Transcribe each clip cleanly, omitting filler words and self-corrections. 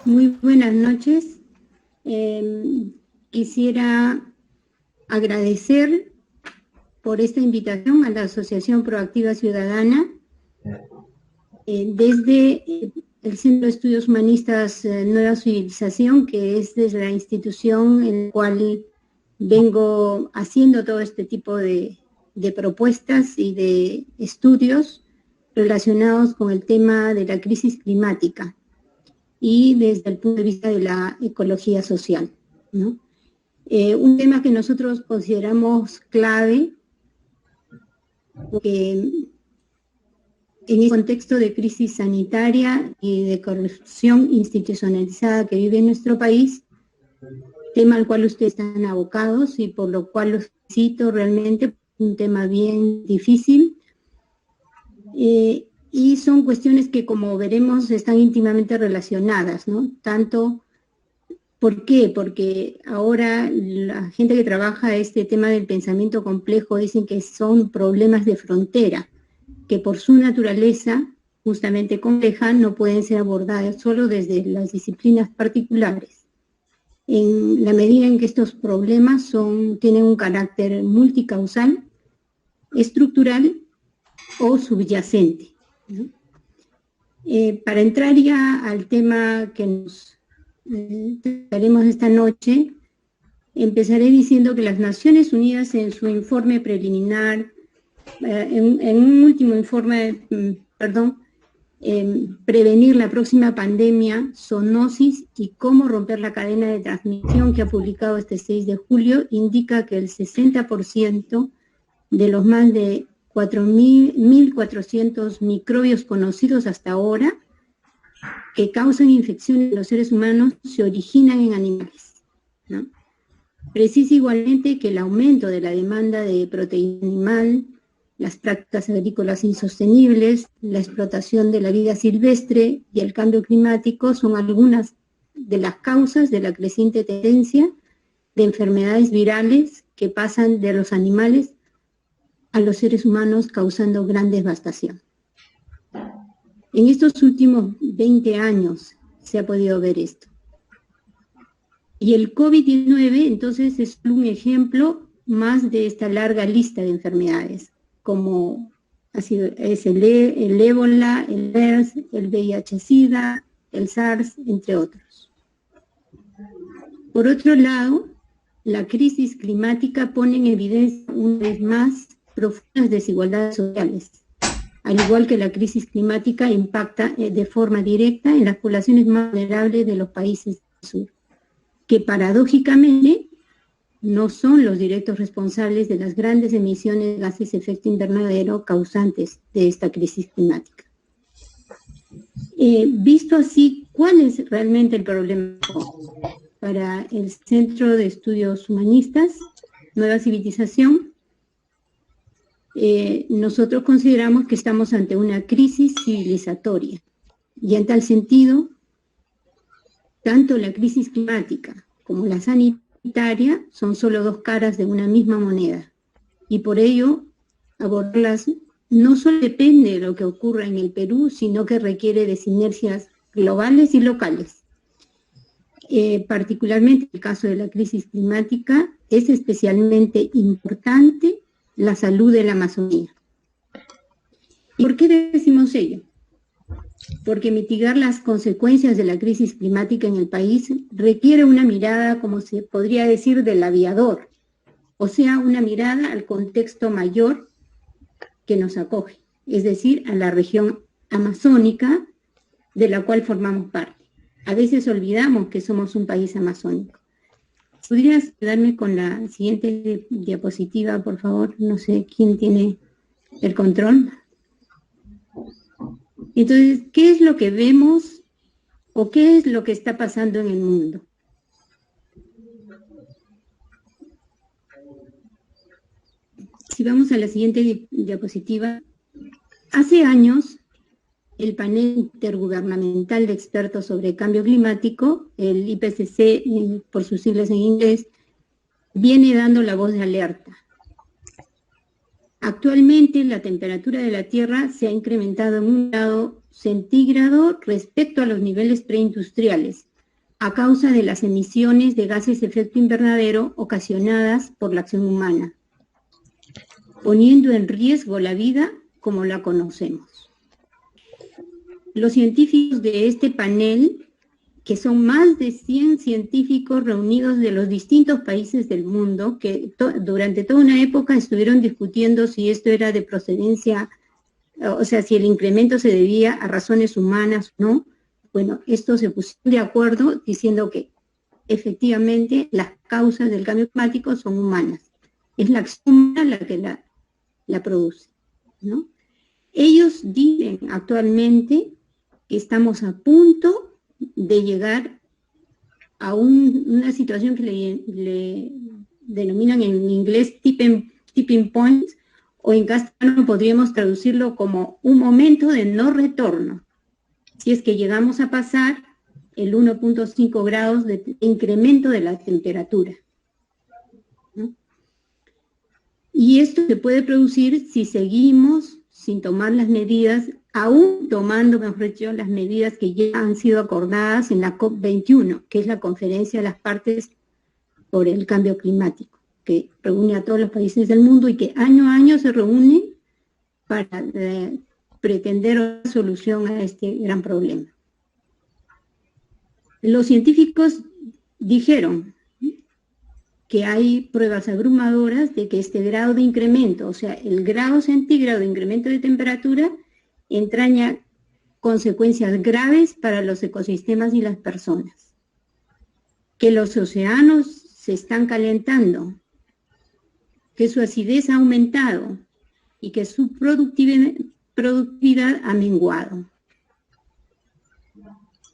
Muy buenas noches. Quisiera agradecer por esta invitación a la Asociación Proactiva Ciudadana desde el Centro de Estudios Humanistas Nueva Civilización, que es desde la institución en la cual vengo haciendo todo este tipo de propuestas y de estudios relacionados con el tema de la crisis climática y desde el punto de vista de la ecología social, ¿no? Un tema que nosotros consideramos clave, porque en el contexto de crisis sanitaria y de corrupción institucionalizada que vive nuestro país, tema al cual ustedes están abocados y por lo cual los cito realmente, un tema bien difícil, y son cuestiones que, como veremos, están íntimamente relacionadas, ¿no? Tanto, ¿por qué? Porque ahora la gente que trabaja este tema del pensamiento complejo dicen que son problemas de frontera, que por su naturaleza, justamente compleja, no pueden ser abordadas solo desde las disciplinas particulares. En la medida en que estos problemas tienen un carácter multicausal, estructural o subyacente, ¿no? Para entrar ya al tema que nos trataremos esta noche, empezaré diciendo que las Naciones Unidas en su informe preliminar, en un último informe, prevenir la próxima pandemia, zoonosis y cómo romper la cadena de transmisión, que ha publicado este 6 de julio, indica que el 60% de los más de 1.400 microbios conocidos hasta ahora que causan infecciones en los seres humanos se originan en animales, ¿no? Precisa igualmente que el aumento de la demanda de proteína animal, las prácticas agrícolas insostenibles, la explotación de la vida silvestre y el cambio climático son algunas de las causas de la creciente tendencia de enfermedades virales que pasan de los animales a los seres humanos, causando gran devastación. En estos últimos 20 años se ha podido ver esto. Y el COVID-19 entonces es un ejemplo más de esta larga lista de enfermedades, como es el ébola, el MERS, el VIH-Sida, el SARS, entre otros. Por otro lado, la crisis climática pone en evidencia una vez más profundas desigualdades sociales, al igual que la crisis climática impacta de forma directa en las poblaciones más vulnerables de los países del sur, que paradójicamente no son los directos responsables de las grandes emisiones de gases de efecto invernadero causantes de esta crisis climática. Visto así, ¿cuál es realmente el problema? Para el Centro de Estudios Humanistas, Nueva Civilización, nosotros consideramos que estamos ante una crisis civilizatoria. Y en tal sentido, tanto la crisis climática como la sanitaria son solo dos caras de una misma moneda. Y por ello, abordarlas no solo depende de lo que ocurra en el Perú, sino que requiere de sinergias globales y locales. Particularmente en el caso de la crisis climática, es especialmente importante la salud de la Amazonía. ¿Y por qué decimos ello? Porque mitigar las consecuencias de la crisis climática en el país requiere una mirada, como se podría decir, del aviador, o sea, una mirada al contexto mayor que nos acoge, es decir, a la región amazónica de la cual formamos parte. A veces olvidamos que somos un país amazónico. ¿Podrías ayudarme con la siguiente diapositiva, por favor? No sé quién tiene el control. Entonces, ¿qué es lo que vemos o qué es lo que está pasando en el mundo? Si vamos a la siguiente diapositiva, hace años el panel intergubernamental de expertos sobre cambio climático, el IPCC por sus siglas en inglés, viene dando la voz de alerta. Actualmente la temperatura de la Tierra se ha incrementado en 1 grado centígrado respecto a los niveles preindustriales, a causa de las emisiones de gases de efecto invernadero ocasionadas por la acción humana, poniendo en riesgo la vida como la conocemos. Los científicos de este panel, que son más de 100 científicos reunidos de los distintos países del mundo, que durante toda una época estuvieron discutiendo si esto era de procedencia, o sea, si el incremento se debía a razones humanas o no. Bueno, estos se pusieron de acuerdo diciendo que efectivamente las causas del cambio climático son humanas. Es la acción humana la que la produce, ¿no? Ellos dicen actualmente que estamos a punto de llegar a una situación que le denominan en inglés tipping point, o en castellano podríamos traducirlo como un momento de no retorno, si es que llegamos a pasar el 1.5 grados de incremento de la temperatura, ¿no? Y esto se puede producir si seguimos sin tomar las medidas, aún tomando, mejor dicho, las medidas que ya han sido acordadas en la COP21, que es la conferencia de las partes por el cambio climático, que reúne a todos los países del mundo y que año a año se reúne para pretender una solución a este gran problema. Los científicos dijeron que hay pruebas abrumadoras de que este grado de incremento, o sea, el grado centígrado de incremento de temperatura, entraña consecuencias graves para los ecosistemas y las personas. Que los océanos se están calentando, que su acidez ha aumentado y que su productividad ha menguado.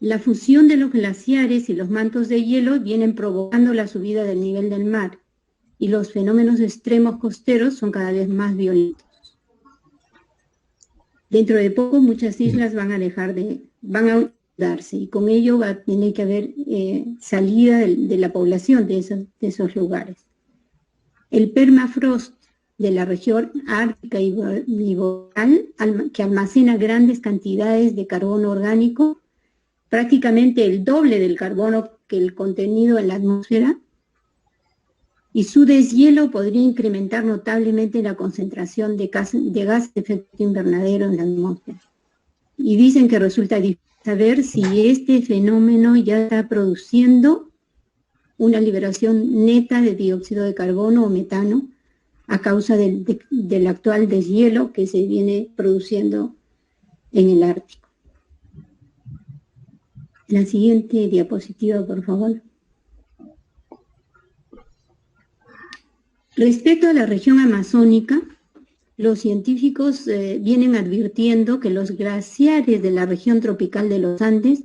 La fusión de los glaciares y los mantos de hielo vienen provocando la subida del nivel del mar y los fenómenos extremos costeros son cada vez más violentos. Dentro de poco muchas islas van a darse y con ello va a tener que haber salida de la población de esos lugares. El permafrost de la región ártica y boreal, que almacena grandes cantidades de carbono orgánico, prácticamente el doble del carbono que el contenido en la atmósfera, y su deshielo podría incrementar notablemente la concentración de gas de efecto invernadero en la atmósfera. Y dicen que resulta difícil saber si este fenómeno ya está produciendo una liberación neta de dióxido de carbono o metano a causa del actual deshielo que se viene produciendo en el Ártico. La siguiente diapositiva, por favor. Respecto a la región amazónica, los científicos vienen advirtiendo que los glaciares de la región tropical de los Andes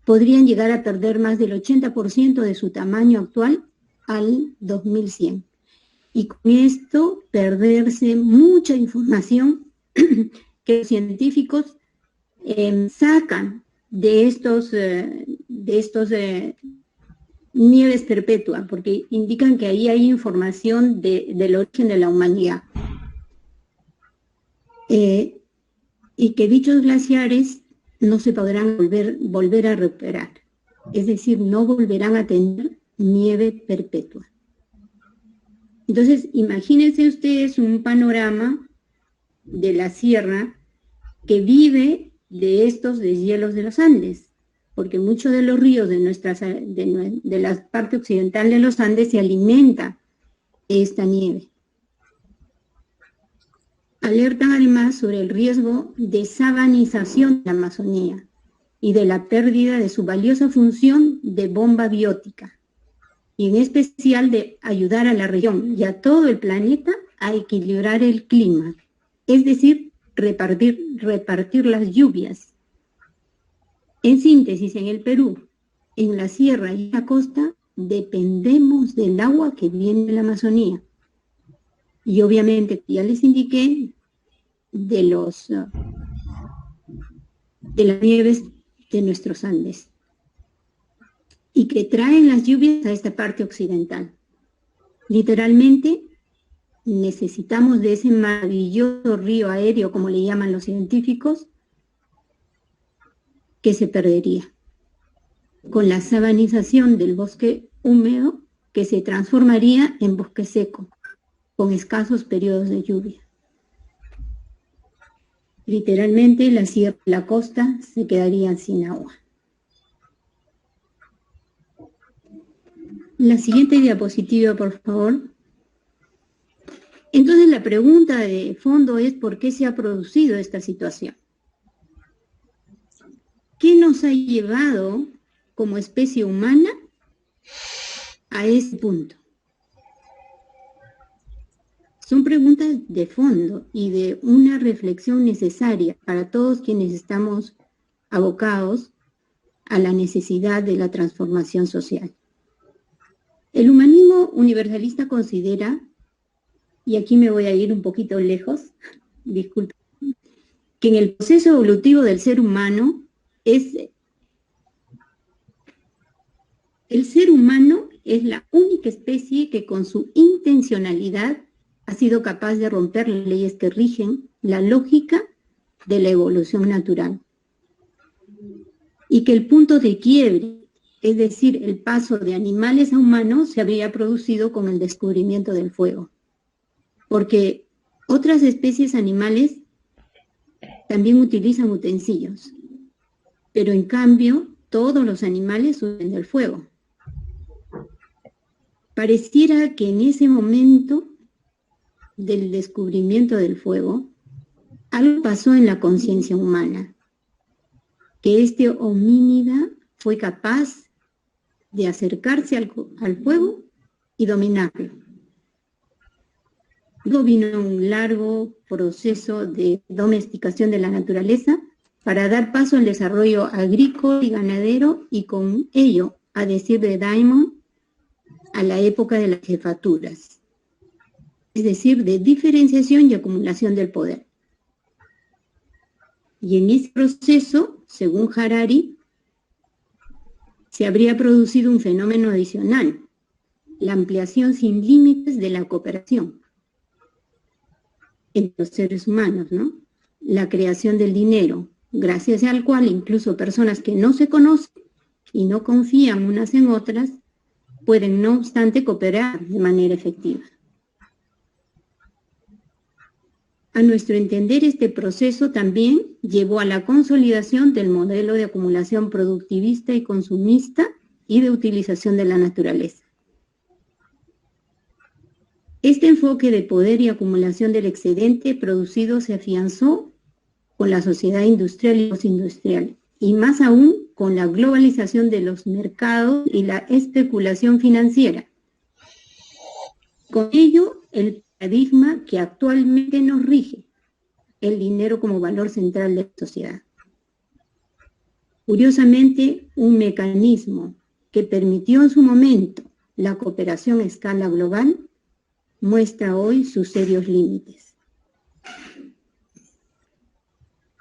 podrían llegar a perder más del 80% de su tamaño actual al 2100. Y con esto perderse mucha información que los científicos sacan de estos nieves perpetuas, porque indican que ahí hay información del origen de la humanidad. Y que dichos glaciares no se podrán volver a recuperar, es decir, no volverán a tener nieve perpetua. Entonces, imagínense ustedes un panorama de la sierra que vive de estos deshielos de los Andes, porque muchos de los ríos de la parte occidental de los Andes se alimenta de esta nieve. Alertan además sobre el riesgo de sabanización de la Amazonía y de la pérdida de su valiosa función de bomba biótica, y en especial de ayudar a la región y a todo el planeta a equilibrar el clima, es decir, repartir las lluvias. En síntesis, en el Perú, en la sierra y la costa, dependemos del agua que viene de la Amazonía. Y obviamente, ya les indiqué, de las nieves de nuestros Andes, y que traen las lluvias a esta parte occidental. Literalmente, necesitamos de ese maravilloso río aéreo, como le llaman los científicos, que se perdería. con la sabanización del bosque húmedo que se transformaría en bosque seco, con escasos periodos de lluvia. Literalmente, la sierra y la costa se quedarían sin agua. La siguiente diapositiva, por favor. Entonces, la pregunta de fondo es ¿por qué se ha producido esta situación? ¿Qué nos ha llevado como especie humana a ese punto? Son preguntas de fondo y de una reflexión necesaria para todos quienes estamos abocados a la necesidad de la transformación social. El humanismo universalista considera, y aquí me voy a ir un poquito lejos, disculpen, que en el proceso evolutivo del ser humano el ser humano es la única especie que con su intencionalidad ha sido capaz de romper las leyes que rigen la lógica de la evolución natural. Y que el punto de quiebre, es decir, el paso de animales a humanos, se habría producido con el descubrimiento del fuego. Porque otras especies animales también utilizan utensilios, pero en cambio todos los animales huyen del fuego. Pareciera que en ese momento del descubrimiento del fuego, algo pasó en la conciencia humana, que este homínida fue capaz de acercarse al fuego y dominarlo. Luego vino un largo proceso de domesticación de la naturaleza para dar paso al desarrollo agrícola y ganadero y con ello, a decir de Diamond, a la época de las jefaturas, es decir, de diferenciación y acumulación del poder. Y en ese proceso, según Harari, se habría producido un fenómeno adicional, la ampliación sin límites de la cooperación entre los seres humanos, ¿no? La creación del dinero, gracias al cual incluso personas que no se conocen y no confían unas en otras, pueden no obstante cooperar de manera efectiva. A nuestro entender, este proceso también llevó a la consolidación del modelo de acumulación productivista y consumista y de utilización de la naturaleza. Este enfoque de poder y acumulación del excedente producido se afianzó con la sociedad industrial y postindustrial, y más aún con la globalización de los mercados y la especulación financiera. Con ello, el paradigma que actualmente nos rige, el dinero como valor central de la sociedad. Curiosamente, un mecanismo que permitió en su momento la cooperación a escala global, muestra hoy sus serios límites.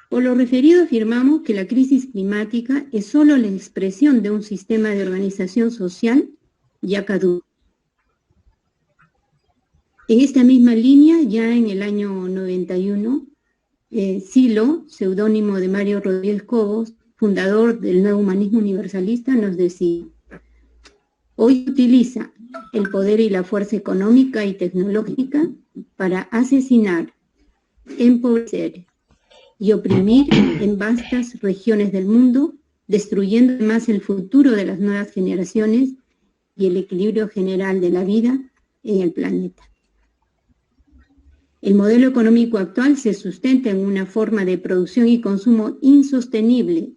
Por lo referido, afirmamos que la crisis climática es solo la expresión de un sistema de organización social ya caduco. En esta misma línea, ya en el año 91, Silo, seudónimo de Mario Rodríguez Cobos, fundador del nuevo humanismo universalista, nos decía: hoy utiliza el poder y la fuerza económica y tecnológica para asesinar, empobrecer y oprimir en vastas regiones del mundo, destruyendo además el futuro de las nuevas generaciones y el equilibrio general de la vida en el planeta. El modelo económico actual se sustenta en una forma de producción y consumo insostenible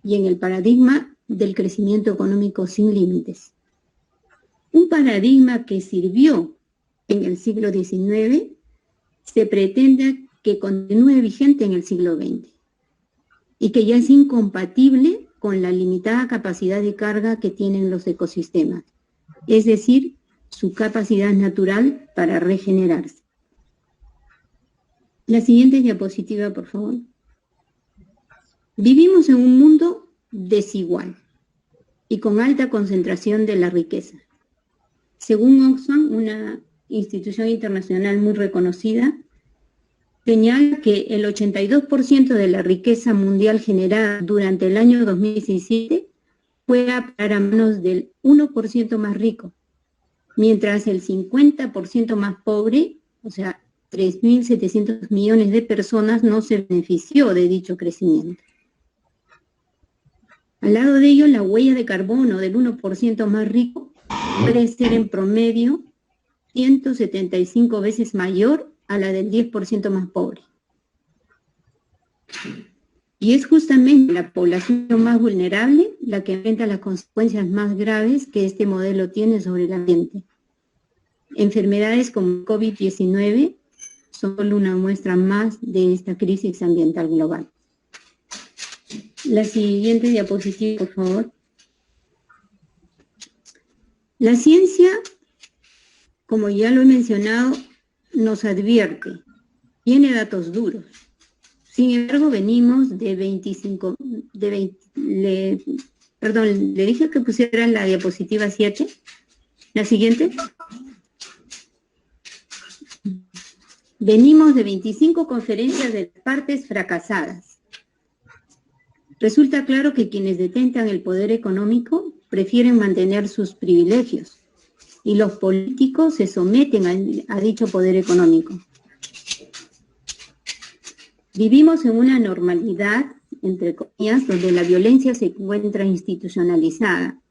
y en el paradigma del crecimiento económico sin límites. Un paradigma que sirvió en el siglo XIX se pretende que continúe vigente en el siglo XX y que ya es incompatible con la limitada capacidad de carga que tienen los ecosistemas, es decir, su capacidad natural para regenerarse. La siguiente diapositiva, por favor. Vivimos en un mundo desigual y con alta concentración de la riqueza. Según Oxfam, una institución internacional muy reconocida, señala que el 82% de la riqueza mundial generada durante el año 2017 fue a parar a manos del 1% más rico, mientras el 50% más pobre, o sea, 3.700 millones de personas, no se benefició de dicho crecimiento. Al lado de ello, la huella de carbono del 1% más rico puede ser en promedio 175 veces mayor a la del 10% más pobre. Y es justamente la población más vulnerable la que enfrenta las consecuencias más graves que este modelo tiene sobre el ambiente. Enfermedades como COVID-19 son solo una muestra más de esta crisis ambiental global. La siguiente diapositiva, por favor. La ciencia, como ya lo he mencionado, nos advierte, tiene datos duros. Sin embargo, venimos de 25, perdón, le dije que pusiera la diapositiva 7. La siguiente. Venimos de 25 conferencias de partes fracasadas. Resulta claro que quienes detentan el poder económico prefieren mantener sus privilegios y los políticos se someten a dicho poder económico. Vivimos en una normalidad, entre comillas, donde la violencia se encuentra institucionalizada.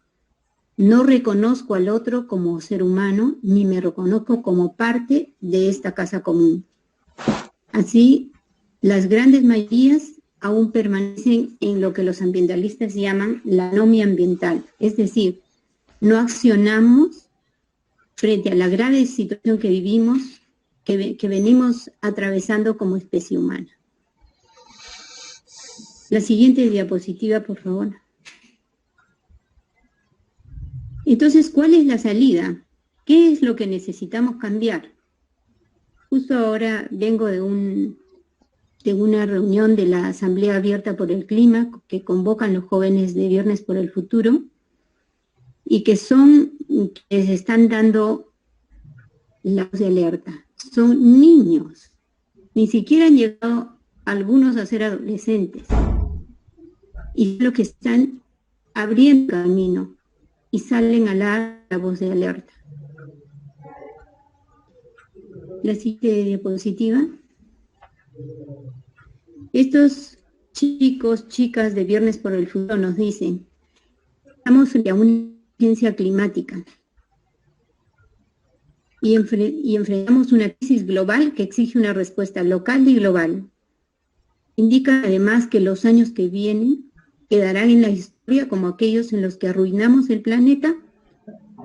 No reconozco al otro como ser humano, ni me reconozco como parte de esta casa común. Así, las grandes mayorías aún permanecen en lo que los ambientalistas llaman la anomia ambiental, es decir, no accionamos frente a la grave situación que vivimos, que venimos atravesando como especie humana. La siguiente diapositiva, por favor. Entonces, ¿cuál es la salida? ¿Qué es lo que necesitamos cambiar? Justo ahora vengo de una reunión de la Asamblea Abierta por el Clima que convocan los jóvenes de Viernes por el Futuro y que se están dando la voz de alerta. Son niños, ni siquiera han llegado algunos a ser adolescentes y lo que están abriendo camino y salen a la voz de alerta. La siguiente diapositiva. Estos chicos, chicas de Viernes por el Futuro nos dicen, estamos frente a una emergencia climática y enfrentamos una crisis global que exige una respuesta local y global. Indica además que los años que vienen quedarán en la historia como aquellos en los que arruinamos el planeta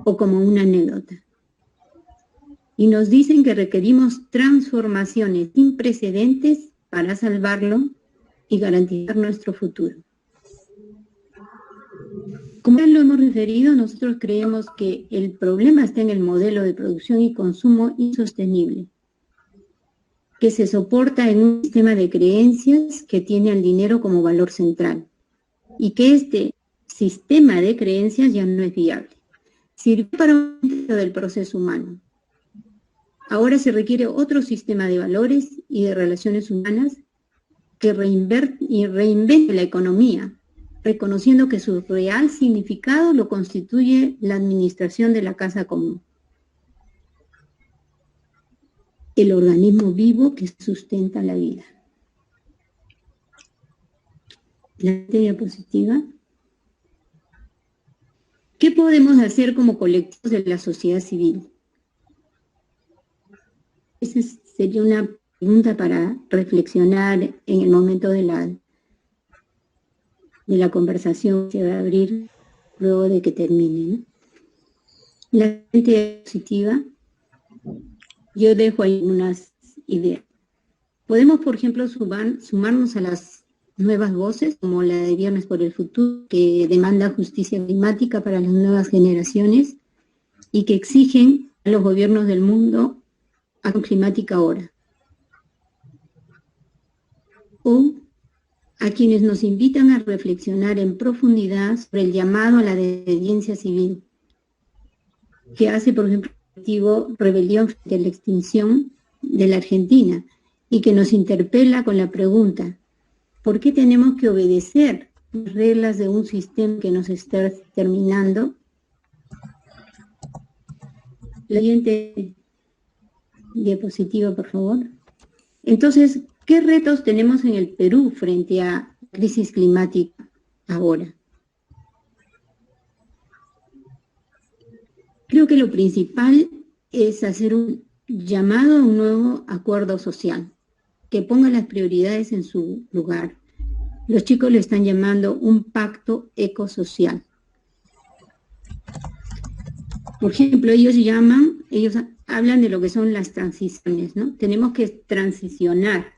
o como una anécdota. Y nos dicen que requerimos transformaciones sin precedentes para salvarlo y garantizar nuestro futuro. Como ya lo hemos referido, nosotros creemos que el problema está en el modelo de producción y consumo insostenible, que se soporta en un sistema de creencias que tiene al dinero como valor central, y que este sistema de creencias ya no es viable. Sirve para un momento del proceso humano. Ahora se requiere otro sistema de valores y de relaciones humanas que reinvente la economía, reconociendo que su real significado lo constituye la administración de la casa común. El organismo vivo que sustenta la vida. La diapositiva. ¿Qué podemos hacer como colectivos de la sociedad civil? Esa sería una pregunta para reflexionar en el momento de la conversación que se va a abrir luego de que termine, ¿no? La siguiente diapositiva, yo dejo ahí unas ideas. Podemos, por ejemplo, sumarnos a las nuevas voces, como la de Viernes por el Futuro, que demanda justicia climática para las nuevas generaciones y que exigen a los gobiernos del mundo acción climática ahora. O a quienes nos invitan a reflexionar en profundidad sobre el llamado a la desobediencia civil, que hace, por ejemplo, rebelión frente a la extinción de la Argentina, y que nos interpela con la pregunta, ¿por qué tenemos que obedecer reglas de un sistema que nos está terminando. La siguiente diapositiva, por favor. Entonces, ¿qué retos tenemos en el Perú frente a la crisis climática ahora? Creo que lo principal es hacer un llamado a un nuevo acuerdo social, que ponga las prioridades en su lugar. Los chicos le están llamando un pacto ecosocial. Por ejemplo, ellos hablan de lo que son las transiciones, ¿no? Tenemos que transicionar.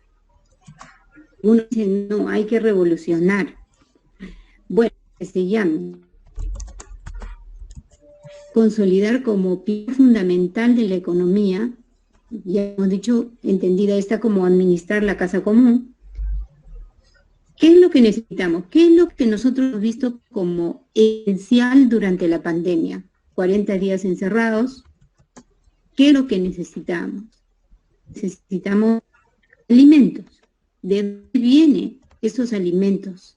Uno dice, no, hay que revolucionar. Bueno, que se llame consolidar como pilar fundamental de la economía, ya hemos dicho, entendida esta como administrar la casa común. ¿Qué es lo que necesitamos? ¿Qué es lo que nosotros hemos visto como esencial durante la pandemia? 40 días encerrados. ¿Qué es lo que necesitamos? Necesitamos alimentos. ¿De dónde vienen esos alimentos?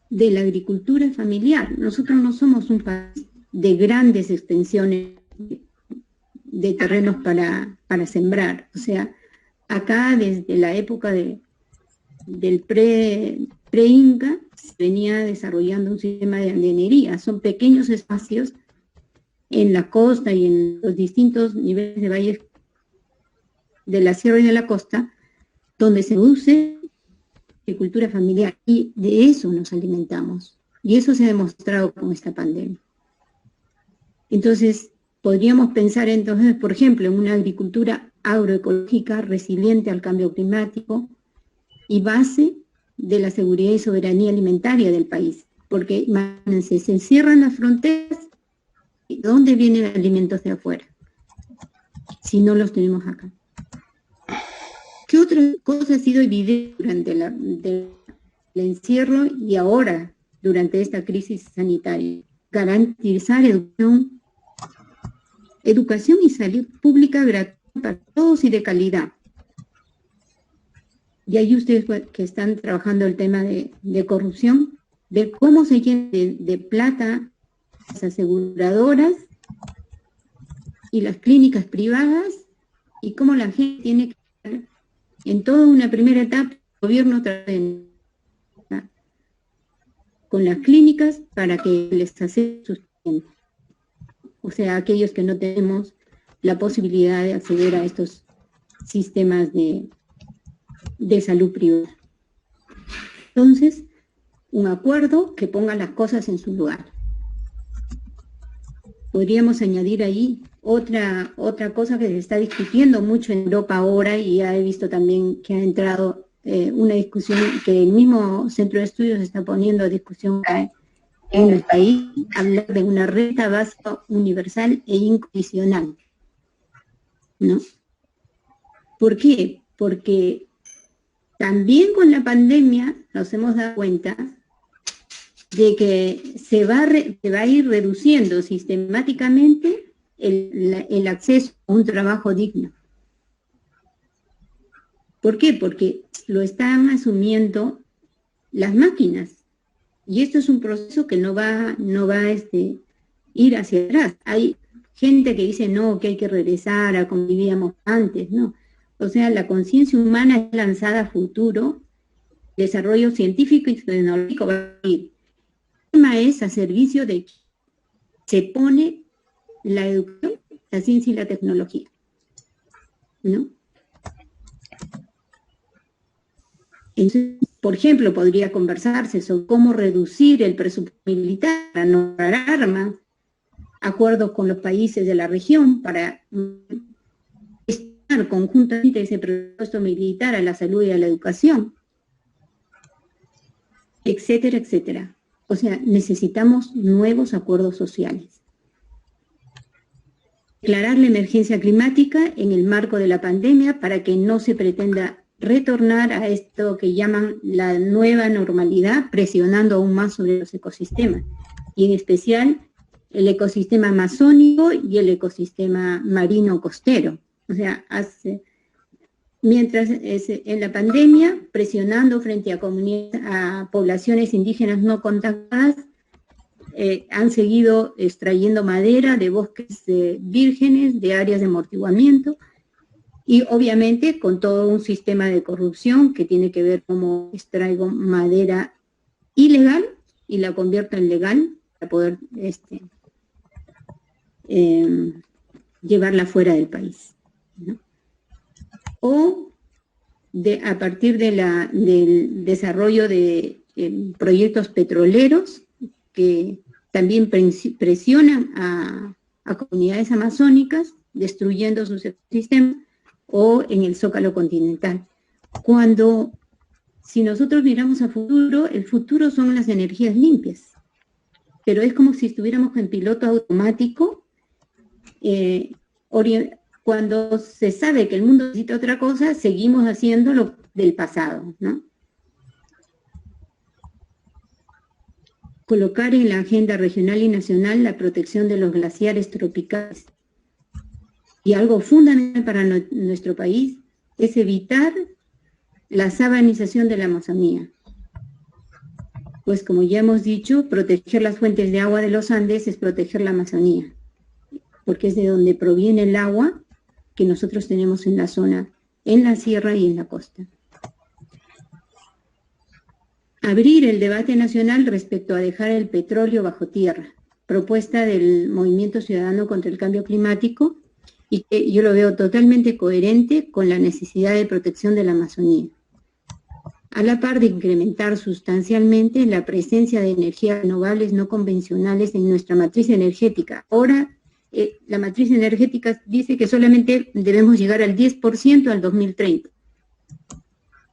De la agricultura familiar. Nosotros no somos un país de grandes extensiones de terrenos para sembrar. O sea, acá desde la época del pre-Inca se venía desarrollando un sistema de andenería. Son pequeños espacios en la costa y en los distintos niveles de valles de la sierra y de la costa, donde se use agricultura familiar, y de eso nos alimentamos. Y eso se ha demostrado con esta pandemia. Entonces, podríamos pensar entonces, por ejemplo, en una agricultura agroecológica resiliente al cambio climático y base de la seguridad y soberanía alimentaria del país. Porque, imagínense, se cierran las fronteras, ¿y dónde vienen alimentos de afuera? Si no los tenemos acá. ¿Qué otra cosa ha sido evidente durante el encierro y ahora, durante esta crisis sanitaria? Garantizar educación y salud pública gratuita para todos y de calidad. Y ahí ustedes que están trabajando el tema de corrupción, ver cómo se llenan de plata las aseguradoras y las clínicas privadas y cómo la gente tiene que estar en toda una primera etapa, el gobierno con las clínicas para que les hace sustento. O sea, aquellos que no tenemos la posibilidad de acceder a estos sistemas de salud privada. Entonces, un acuerdo que ponga las cosas en su lugar. Podríamos añadir ahí otra cosa que se está discutiendo mucho en Europa ahora, y ya he visto también que ha entrado una discusión que el mismo Centro de Estudios está poniendo a discusión en el país, hablar de una renta básica universal e incondicional, ¿no? ¿Por qué? Porque también con la pandemia nos hemos dado cuenta de que se va a ir reduciendo sistemáticamente el acceso a un trabajo digno. ¿Por qué? Porque lo están asumiendo las máquinas. Y esto es un proceso que no va a ir hacia atrás. Hay gente que dice, no, que hay que regresar a como vivíamos antes, ¿no? O sea, la conciencia humana es lanzada a futuro, el desarrollo científico y tecnológico va a ir. El tema es a servicio de que se pone la educación, la ciencia y la tecnología, ¿no? Entonces, por ejemplo, podría conversarse sobre cómo reducir el presupuesto militar para no comprar armas, acuerdos con los países de la región para destinar conjuntamente ese presupuesto militar a la salud y a la educación, etcétera, etcétera. O sea, necesitamos nuevos acuerdos sociales. Declarar la emergencia climática en el marco de la pandemia para que no se pretenda retornar a esto que llaman la nueva normalidad, presionando aún más sobre los ecosistemas, y en especial el ecosistema amazónico y el ecosistema marino costero. O sea, Mientras en la pandemia, presionando frente a poblaciones indígenas no contactadas, han seguido extrayendo madera de bosques vírgenes, de áreas de amortiguamiento, y obviamente con todo un sistema de corrupción que tiene que ver cómo extraigo madera ilegal y la convierto en legal para poder llevarla fuera del país, ¿no? O a partir del desarrollo de proyectos petroleros que también presionan a comunidades amazónicas, destruyendo sus ecosistemas, o en el Zócalo continental. Cuando, si nosotros miramos a futuro, el futuro son las energías limpias, pero es como si estuviéramos en piloto automático, cuando se sabe que el mundo necesita otra cosa, seguimos haciendo lo del pasado, ¿no? Colocar en la agenda regional y nacional la protección de los glaciares tropicales. Y algo fundamental para nuestro país es evitar la sabanización de la Amazonía. Pues como ya hemos dicho, proteger las fuentes de agua de los Andes es proteger la Amazonía, porque es de donde proviene el agua que nosotros tenemos en la zona, en la sierra y en la costa. Abrir el debate nacional respecto a dejar el petróleo bajo tierra, propuesta del Movimiento Ciudadano contra el Cambio Climático, y que yo lo veo totalmente coherente con la necesidad de protección de la Amazonía, a la par de incrementar sustancialmente la presencia de energías renovables no convencionales en nuestra matriz energética. Ahora, la matriz energética dice que solamente debemos llegar al 10% al 2030.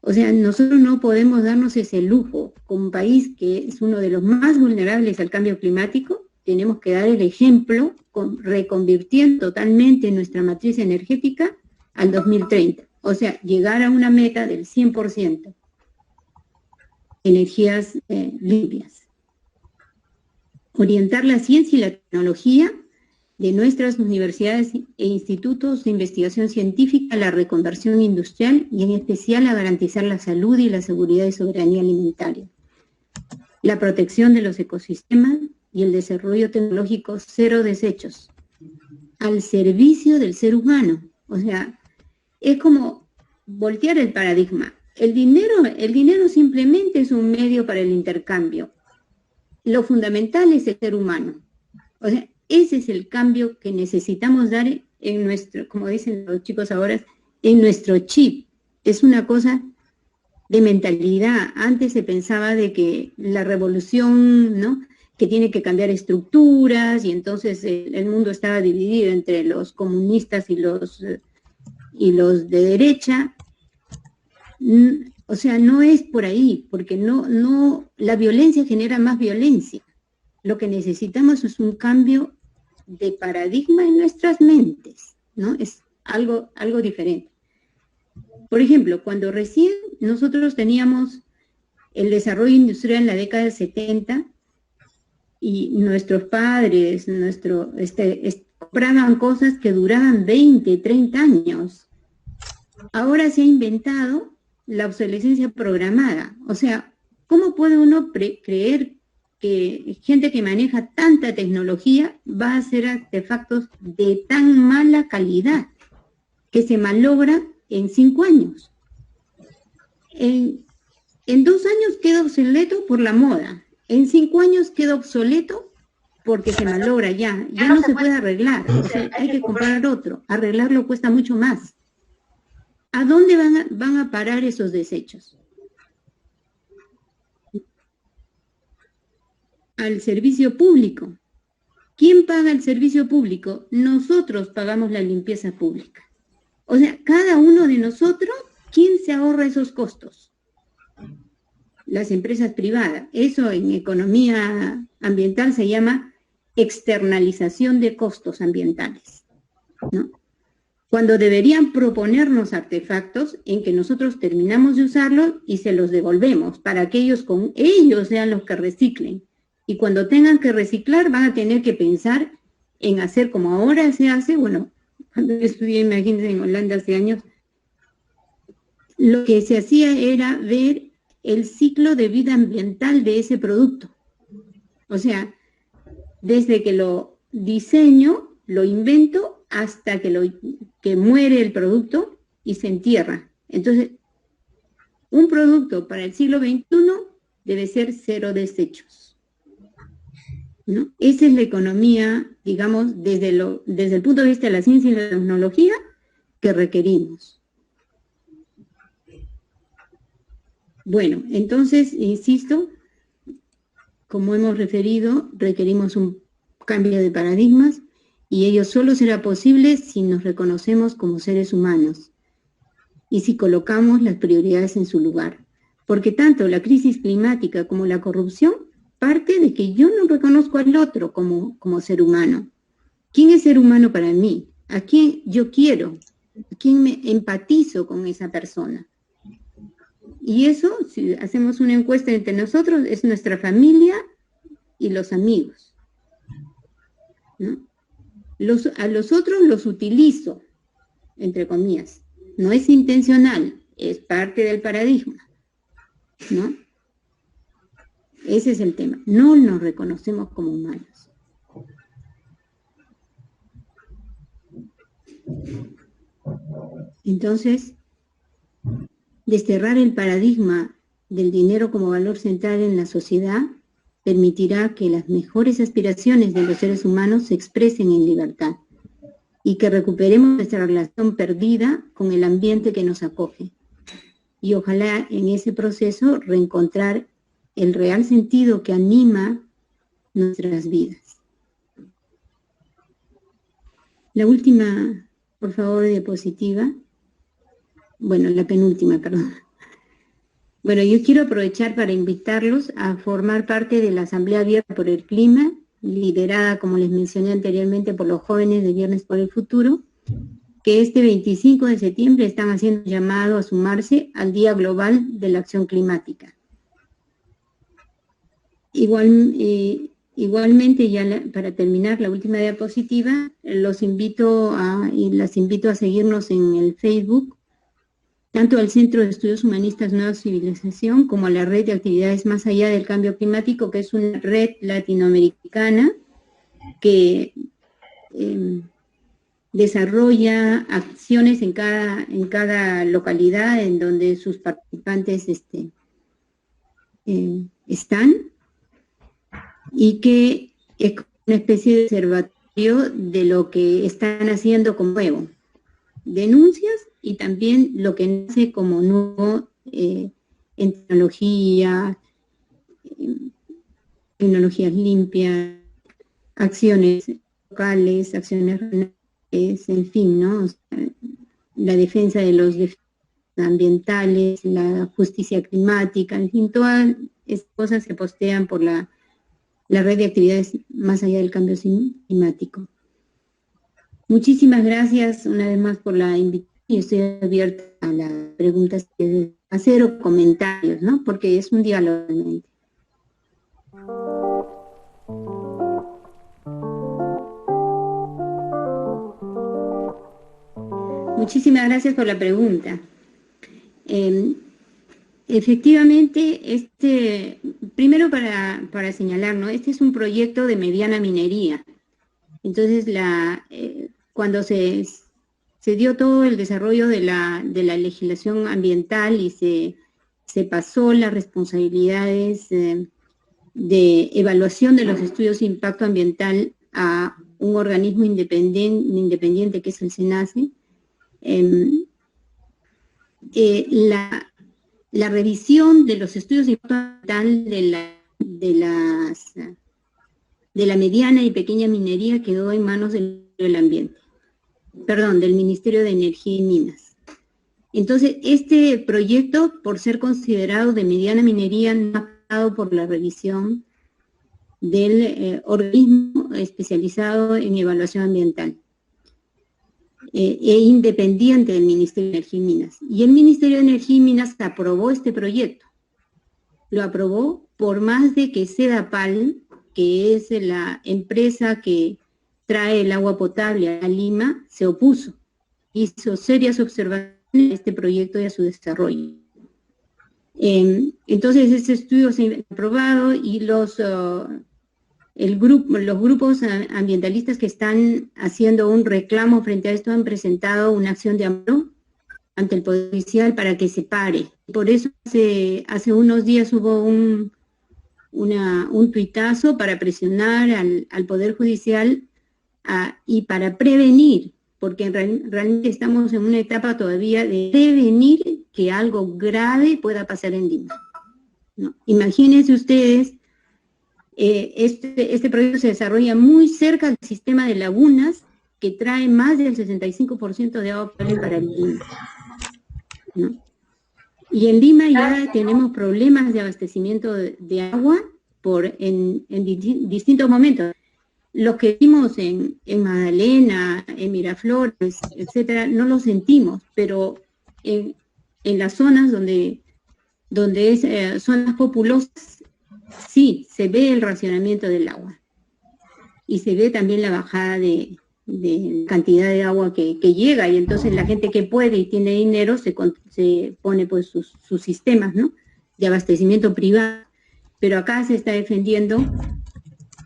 O sea, nosotros no podemos darnos ese lujo. Como país que es uno de los más vulnerables al cambio climático, tenemos que dar el ejemplo reconvirtiendo totalmente nuestra matriz energética al 2030. O sea, llegar a una meta del 100%. Energías limpias. Orientar la ciencia y la tecnología de nuestras universidades e institutos de investigación científica a la reconversión industrial y en especial a garantizar la salud y la seguridad y soberanía alimentaria. La protección de los ecosistemas y el desarrollo tecnológico cero desechos, al servicio del ser humano. O sea, es como voltear el paradigma. El dinero simplemente es un medio para el intercambio. Lo fundamental es el ser humano. O sea, ese es el cambio que necesitamos dar en nuestro, como dicen los chicos ahora, en nuestro chip. Es una cosa de mentalidad. Antes se pensaba de que la revolución, ¿no?, que tiene que cambiar estructuras, y entonces el mundo estaba dividido entre los comunistas y los de derecha. O sea, no es por ahí, porque la violencia genera más violencia. Lo que necesitamos es un cambio de paradigma en nuestras mentes, ¿no? Es algo diferente. Por ejemplo, cuando recién nosotros teníamos el desarrollo industrial en la década del 70, y nuestros padres, compraban cosas que duraban 20, 30 años. Ahora se ha inventado la obsolescencia programada. O sea, ¿cómo puede uno creer que gente que maneja tanta tecnología va a hacer artefactos de tan mala calidad que se malogra en 5 años? En 2 años queda obsoleto por la moda. En 5 años queda obsoleto porque se malogra ya no se puede arreglar. O sea, hay que comprar otro. Arreglarlo cuesta mucho más. ¿A dónde van a parar esos desechos? Al servicio público. ¿Quién paga el servicio público? Nosotros pagamos la limpieza pública. O sea, cada uno de nosotros, ¿quién se ahorra esos costos? Las empresas privadas. Eso en economía ambiental se llama externalización de costos ambientales, ¿no? Cuando deberían proponernos artefactos en que nosotros terminamos de usarlos y se los devolvemos para que ellos sean los que reciclen. Y cuando tengan que reciclar van a tener que pensar en hacer como ahora se hace. Bueno, cuando yo estudié, imagínense, en Holanda hace años, lo que se hacía era ver el ciclo de vida ambiental de ese producto. O sea, desde que lo diseño, lo invento, hasta que muere el producto y se entierra. Entonces, un producto para el siglo XXI debe ser cero desechos, ¿no? Esa es la economía, digamos, desde el punto de vista de la ciencia y la tecnología que requerimos. Bueno, entonces, insisto, como hemos referido, requerimos un cambio de paradigmas y ello solo será posible si nos reconocemos como seres humanos y si colocamos las prioridades en su lugar. Porque tanto la crisis climática como la corrupción parte de que yo no reconozco al otro como ser humano. ¿Quién es ser humano para mí? ¿A quién yo quiero? ¿A quién me empatizo con esa persona? Y eso, si hacemos una encuesta entre nosotros, es nuestra familia y los amigos, ¿no? A los otros los utilizo, entre comillas. No es intencional, es parte del paradigma, ¿no? Ese es el tema. No nos reconocemos como humanos. Entonces, desterrar el paradigma del dinero como valor central en la sociedad permitirá que las mejores aspiraciones de los seres humanos se expresen en libertad y que recuperemos nuestra relación perdida con el ambiente que nos acoge. Y ojalá en ese proceso reencontrar el real sentido que anima nuestras vidas. La última, por favor, diapositiva. Bueno, la penúltima, perdón. Bueno, yo quiero aprovechar para invitarlos a formar parte de la Asamblea Abierta por el Clima, liderada, como les mencioné anteriormente, por los jóvenes de Viernes por el Futuro, que este 25 de septiembre están haciendo un llamado a sumarse al Día Global de la Acción Climática. Igualmente, ya para terminar, la última diapositiva, las invito a seguirnos en el Facebook, tanto al Centro de Estudios Humanistas Nueva Civilización como a la Red de Actividades Más Allá del Cambio Climático, que es una red latinoamericana que desarrolla acciones en cada localidad en donde sus participantes están, y que es una especie de observatorio de lo que están haciendo como nuevo. Denuncias y también lo que nace como nuevo en tecnologías limpias, acciones locales, acciones regionales, en fin, ¿no? O sea, la defensa de los ambientales, la justicia climática, en fin, todas esas cosas se postean por la red de actividades más allá del cambio climático. Muchísimas gracias una vez más por la invitación y estoy abierta a las preguntas que hacer o comentarios, ¿no? Porque es un diálogo realmente. Muchísimas gracias por la pregunta. Efectivamente, primero para señalar, ¿no? Este es un proyecto de mediana minería. Entonces, cuando se dio todo el desarrollo de la legislación ambiental y se pasó las responsabilidades de evaluación de los estudios de impacto ambiental a un organismo independiente que es el SENACE, la revisión de los estudios de impacto ambiental de la mediana y pequeña minería quedó en manos del Ministerio de Energía y Minas. Entonces, este proyecto, por ser considerado de mediana minería, no ha pasado por la revisión del organismo especializado en evaluación ambiental e independiente del Ministerio de Energía y Minas. Y el Ministerio de Energía y Minas aprobó este proyecto. Lo aprobó por más de que Sedapal, que es la empresa que trae el agua potable a Lima, se opuso. Hizo serias observaciones este proyecto y a su desarrollo. Entonces, este estudio se ha aprobado y los grupos ambientalistas que están haciendo un reclamo frente a esto han presentado una acción de amparo ante el Poder Judicial para que se pare. Por eso hace unos días hubo un tuitazo para presionar al Poder Judicial y para prevenir, porque realmente estamos en una etapa todavía de prevenir que algo grave pueda pasar en Lima, ¿no? Imagínense ustedes, este proyecto se desarrolla muy cerca del sistema de lagunas que trae más del 65% de agua potable para Lima, ¿no? Y en Lima ya tenemos problemas de abastecimiento de agua en distintos momentos. Los que vimos en Magdalena, en Miraflores, etcétera, no lo sentimos, pero en las zonas donde es zonas populosas, sí, se ve el racionamiento del agua. Y se ve también la bajada de cantidad de agua que llega, y entonces la gente que puede y tiene dinero se pone pues sus sistemas, ¿no?, de abastecimiento privado. Pero acá se está defendiendo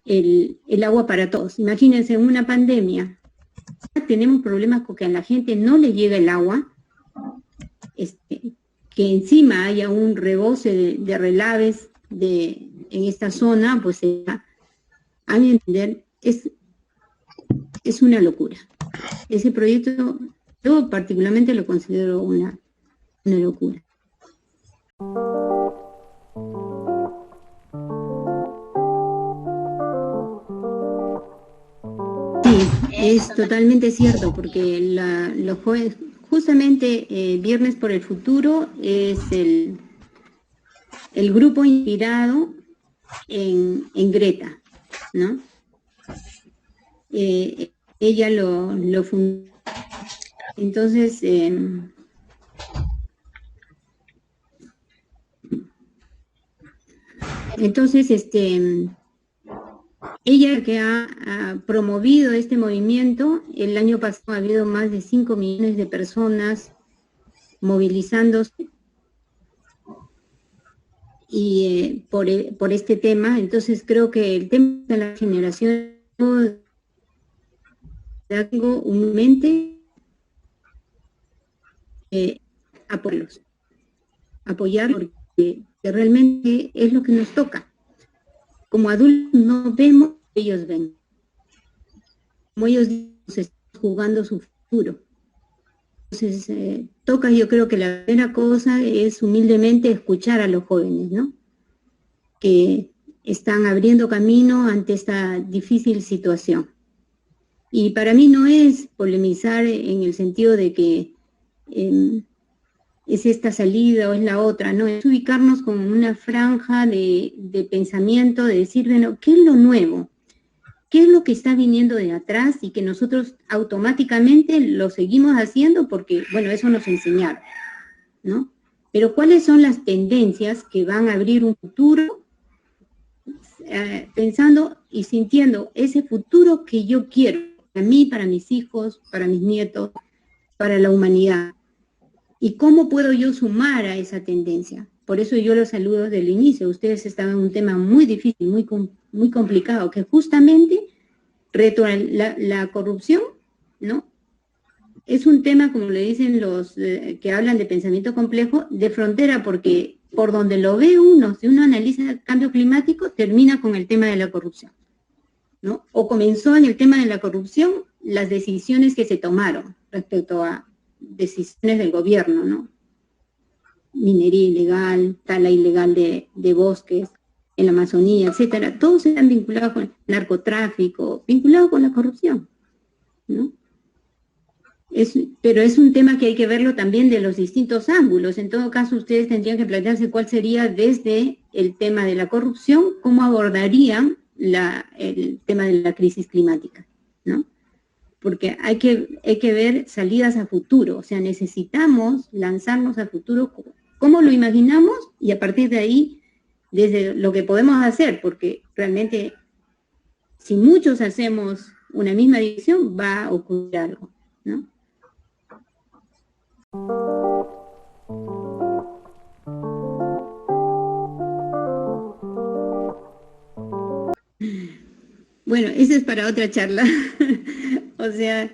el agua para todos. Imagínense, en una pandemia tenemos problemas con que a la gente no le llega el agua, que encima haya un rebose de relaves en esta zona, pues a mi entender es una locura. Ese proyecto yo particularmente lo considero una locura. Sí, es totalmente cierto, porque los jóvenes, justamente Viernes por el Futuro es el grupo inspirado en Greta, ¿no? Ella lo fundó. Entonces, ella que ha promovido este movimiento. El año pasado ha habido más de 5 millones de personas movilizándose y por este tema. Entonces creo que el tema de la generación tengo un mente apoyar, porque realmente es lo que nos toca. Como adultos no vemos, ellos ven. Como ellos se están jugando su futuro. Entonces, toca, yo creo que la primera cosa es humildemente escuchar a los jóvenes, ¿no?, que están abriendo camino ante esta difícil situación. Y para mí no es polemizar en el sentido de que es esta salida o es la otra, no, es ubicarnos con una franja de pensamiento, de decir, bueno, ¿qué es lo nuevo? ¿Qué es lo que está viniendo de atrás y que nosotros automáticamente lo seguimos haciendo porque, bueno, eso nos enseñaron, ¿no? Pero ¿cuáles son las tendencias que van a abrir un futuro pensando y sintiendo ese futuro que yo quiero para mí, para mis hijos, para mis nietos, para la humanidad? ¿Y cómo puedo yo sumar a esa tendencia? Por eso yo los saludo desde el inicio. Ustedes estaban en un tema muy difícil, muy complicado, que justamente la corrupción, ¿no?, es un tema, como le dicen los que hablan de pensamiento complejo, de frontera, porque por donde lo ve uno, si uno analiza el cambio climático, termina con el tema de la corrupción, ¿no? O comenzó en el tema de la corrupción las decisiones que se tomaron respecto a decisiones del gobierno, ¿no? Minería ilegal, tala ilegal de bosques en la Amazonía, etcétera. Todos están vinculados con el narcotráfico, vinculados con la corrupción, ¿no? Pero es un tema que hay que verlo también de los distintos ángulos. En todo caso, ustedes tendrían que plantearse cuál sería desde el tema de la corrupción, cómo abordarían el tema de la crisis climática, ¿no? Porque hay que ver salidas a futuro. O sea, necesitamos lanzarnos a futuro, cómo lo imaginamos, y a partir de ahí, desde lo que podemos hacer, porque realmente, si muchos hacemos una misma dirección, va a ocurrir algo, ¿no? Bueno, eso es para otra charla. O sea,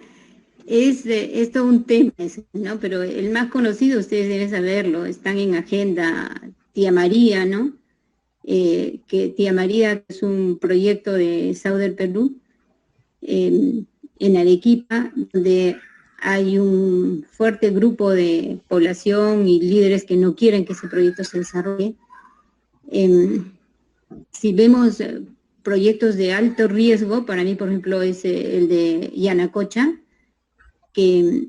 es todo un tema, ¿no? Pero el más conocido, ustedes deben saberlo, están en agenda, Tía María, ¿no? Que Tía María es un proyecto de Sauder Perú, en Arequipa, donde hay un fuerte grupo de población y líderes que no quieren que ese proyecto se desarrolle. Si vemos proyectos de alto riesgo, para mí, por ejemplo, es el de Yanacocha, que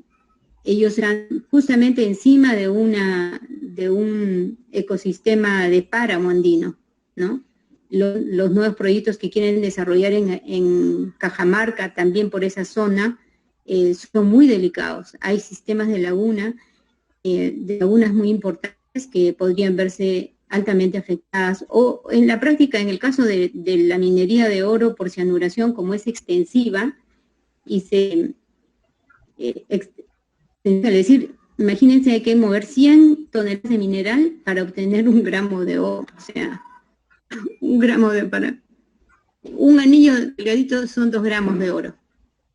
ellos están justamente encima de un ecosistema de páramo andino, ¿no? Los nuevos proyectos que quieren desarrollar en Cajamarca, también por esa zona, son muy delicados. Hay sistemas de lagunas muy importantes que podrían verse altamente afectadas, o en la práctica, en el caso de la minería de oro por cianuración, como es extensiva, y es decir, imagínense, hay que mover 100 toneladas de mineral para obtener 1 gramo de oro, o sea, 1 gramo para un anillo delgadito son 2 gramos de oro,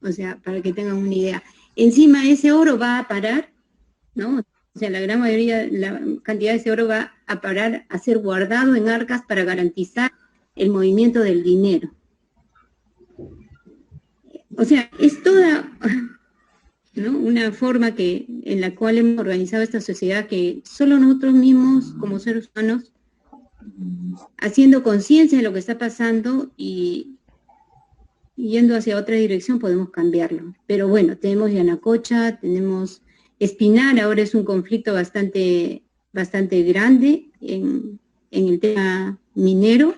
o sea, para que tengan una idea. Encima ese oro va a parar, ¿no? O sea, la gran mayoría, la cantidad de ese oro va a parar a ser guardado en arcas para garantizar el movimiento del dinero. O sea, es toda, ¿no?, una forma en la cual hemos organizado esta sociedad, que solo nosotros mismos, como seres humanos, haciendo conciencia de lo que está pasando y yendo hacia otra dirección, podemos cambiarlo. Pero bueno, tenemos Yanacocha, tenemos Espinar, ahora es un conflicto bastante grande en el tema minero,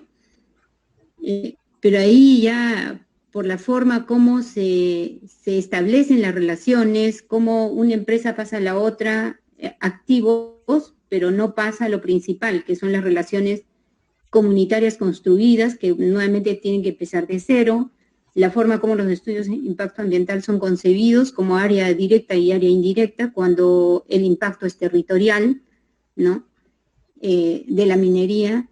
pero ahí ya, por la forma como se establecen las relaciones, cómo una empresa pasa a la otra, activos, pero no pasa a lo principal, que son las relaciones comunitarias construidas, que nuevamente tienen que empezar de cero, la forma como los estudios de impacto ambiental son concebidos como área directa y área indirecta, cuando el impacto es territorial, ¿no?, de la minería.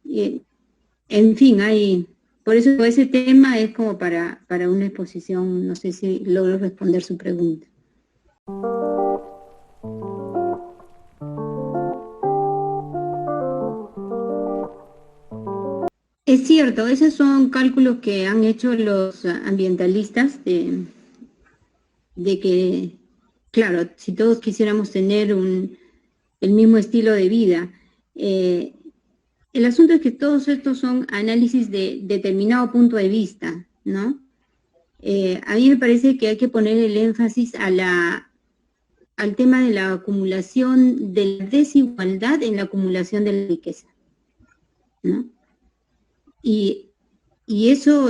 En fin, por eso ese tema es como para una exposición. No sé si logro responder su pregunta. Es cierto, esos son cálculos que han hecho los ambientalistas de que, claro, si todos quisiéramos tener el mismo estilo de vida. El asunto es que todos estos son análisis de determinado punto de vista, ¿no? A mí me parece que hay que poner el énfasis al tema de la acumulación, de la desigualdad en la acumulación de la riqueza, ¿no? Y eso,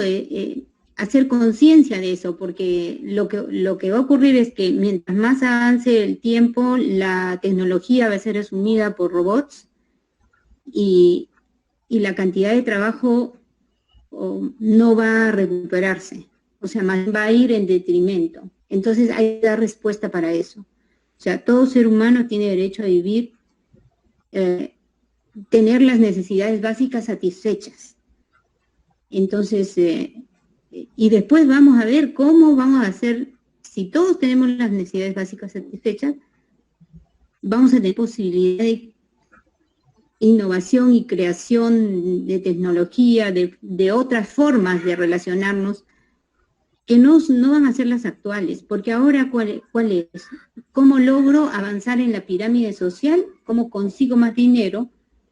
hacer conciencia de eso, porque lo que va a ocurrir es que mientras más avance el tiempo, la tecnología va a ser asumida por robots, y la cantidad de trabajo no va a recuperarse, o sea, más va a ir en detrimento. Entonces hay que dar respuesta para eso. O sea, todo ser humano tiene derecho a vivir, tener las necesidades básicas satisfechas. Entonces, y después vamos a ver cómo vamos a hacer. Si todos tenemos las necesidades básicas satisfechas, vamos a tener posibilidad de innovación y creación de tecnología, de otras formas de relacionarnos, que no van a ser las actuales, porque ahora, ¿cuál es? ¿Cómo logro avanzar en la pirámide social? ¿Cómo consigo más dinero?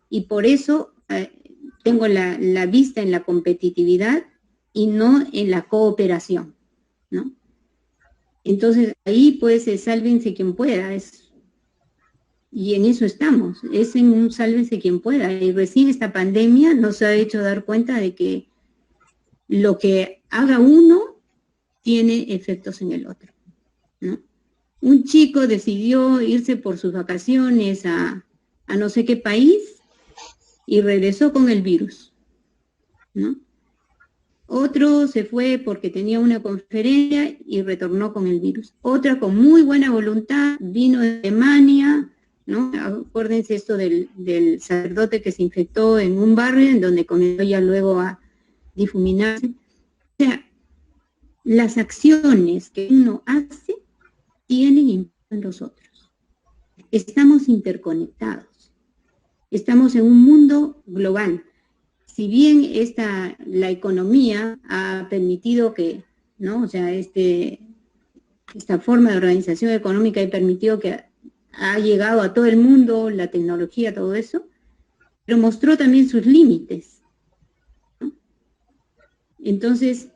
Y por eso tengo la vista en la competitividad y no en la cooperación, ¿no? Entonces, ahí pues sálvense quien pueda, y en eso estamos, es en un sálvese quien pueda. Y recién esta pandemia nos ha hecho dar cuenta de que lo que haga uno tiene efectos en el otro, ¿no? Un chico decidió irse por sus vacaciones a no sé qué país y regresó con el virus, ¿no? Otro se fue porque tenía una conferencia y retornó con el virus. Otra con muy buena voluntad vino de Alemania, ¿no? Acuérdense esto del sacerdote que se infectó en un barrio en donde comenzó ya luego a difuminarse. O sea, las acciones que uno hace tienen impacto en los otros. Estamos interconectados. Estamos en un mundo global. Si bien la economía ha permitido que, ¿no? O sea, esta forma de organización económica ha permitido que ha llegado a todo el mundo, la tecnología, todo eso, pero mostró también sus límites, ¿no? Entonces,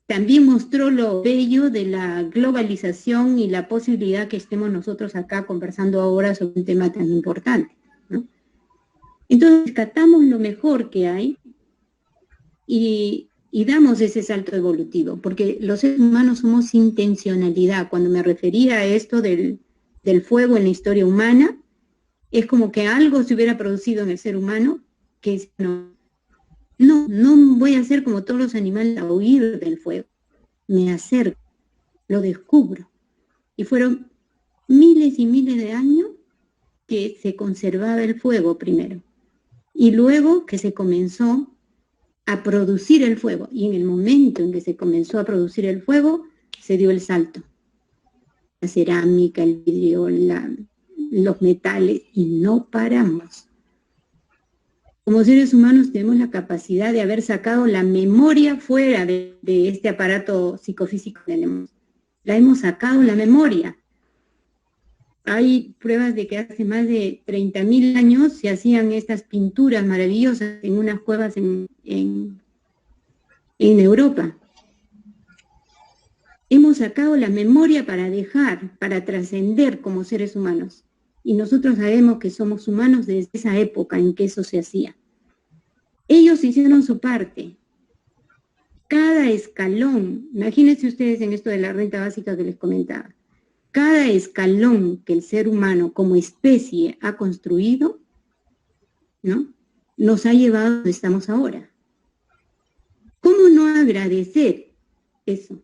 también mostró lo bello de la globalización y la posibilidad que estemos nosotros acá conversando ahora sobre un tema tan importante, ¿no? Entonces, rescatamos lo mejor que hay y damos ese salto evolutivo, porque los seres humanos somos intencionalidad. Cuando me refería a esto del fuego en la historia humana, es como que algo se hubiera producido en el ser humano que no voy a ser como todos los animales a huir del fuego. Me acerco, lo descubro. Y fueron miles y miles de años que se conservaba el fuego primero. Y luego que se comenzó a producir el fuego. Y en el momento en que se comenzó a producir el fuego, se dio el salto. La cerámica, el vidrio, los metales, y no paramos. Como seres humanos tenemos la capacidad de haber sacado la memoria fuera de este aparato psicofísico que tenemos. La hemos sacado la memoria. Hay pruebas de que hace más de 30.000 años se hacían estas pinturas maravillosas en unas cuevas en Europa. Hemos sacado la memoria para dejar, para trascender como seres humanos. Y nosotros sabemos que somos humanos desde esa época en que eso se hacía. Ellos hicieron su parte. Cada escalón, imagínense ustedes en esto de la renta básica que les comentaba, cada escalón que el ser humano como especie ha construido, ¿no?, nos ha llevado a donde estamos ahora. ¿Cómo no agradecer eso?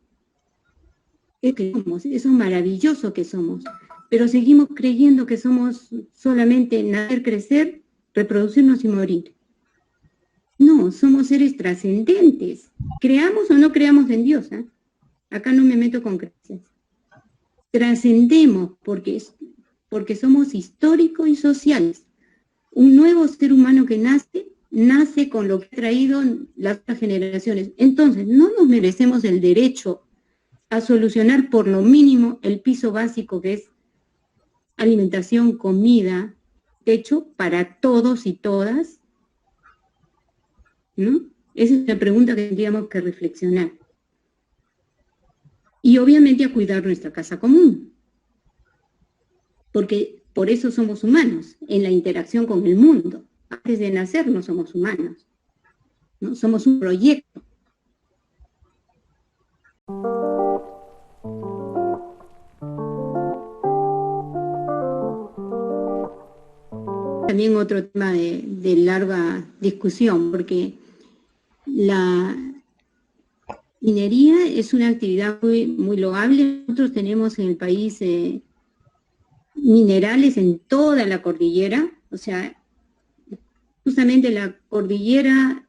Es que somos, eso maravilloso que somos, pero seguimos creyendo que somos solamente nacer, crecer, reproducirnos y morir. No, somos seres trascendentes. Creamos o no creamos en Dios, ¿eh? Acá no me meto con creencias. Trascendemos porque somos históricos y sociales. Un nuevo ser humano que nace con lo que ha traído las otras generaciones. Entonces, no nos merecemos el derecho a solucionar por lo mínimo el piso básico que es alimentación, comida, techo para todos y todas, ¿no? Esa es la pregunta que tendríamos que reflexionar. Y obviamente a cuidar nuestra casa común, porque por eso somos humanos, en la interacción con el mundo. Antes de nacer no somos humanos, ¿no? Somos un proyecto. También otro tema de larga discusión, porque la minería es una actividad muy loable. Nosotros tenemos en el país minerales en toda la cordillera, o sea, justamente la cordillera,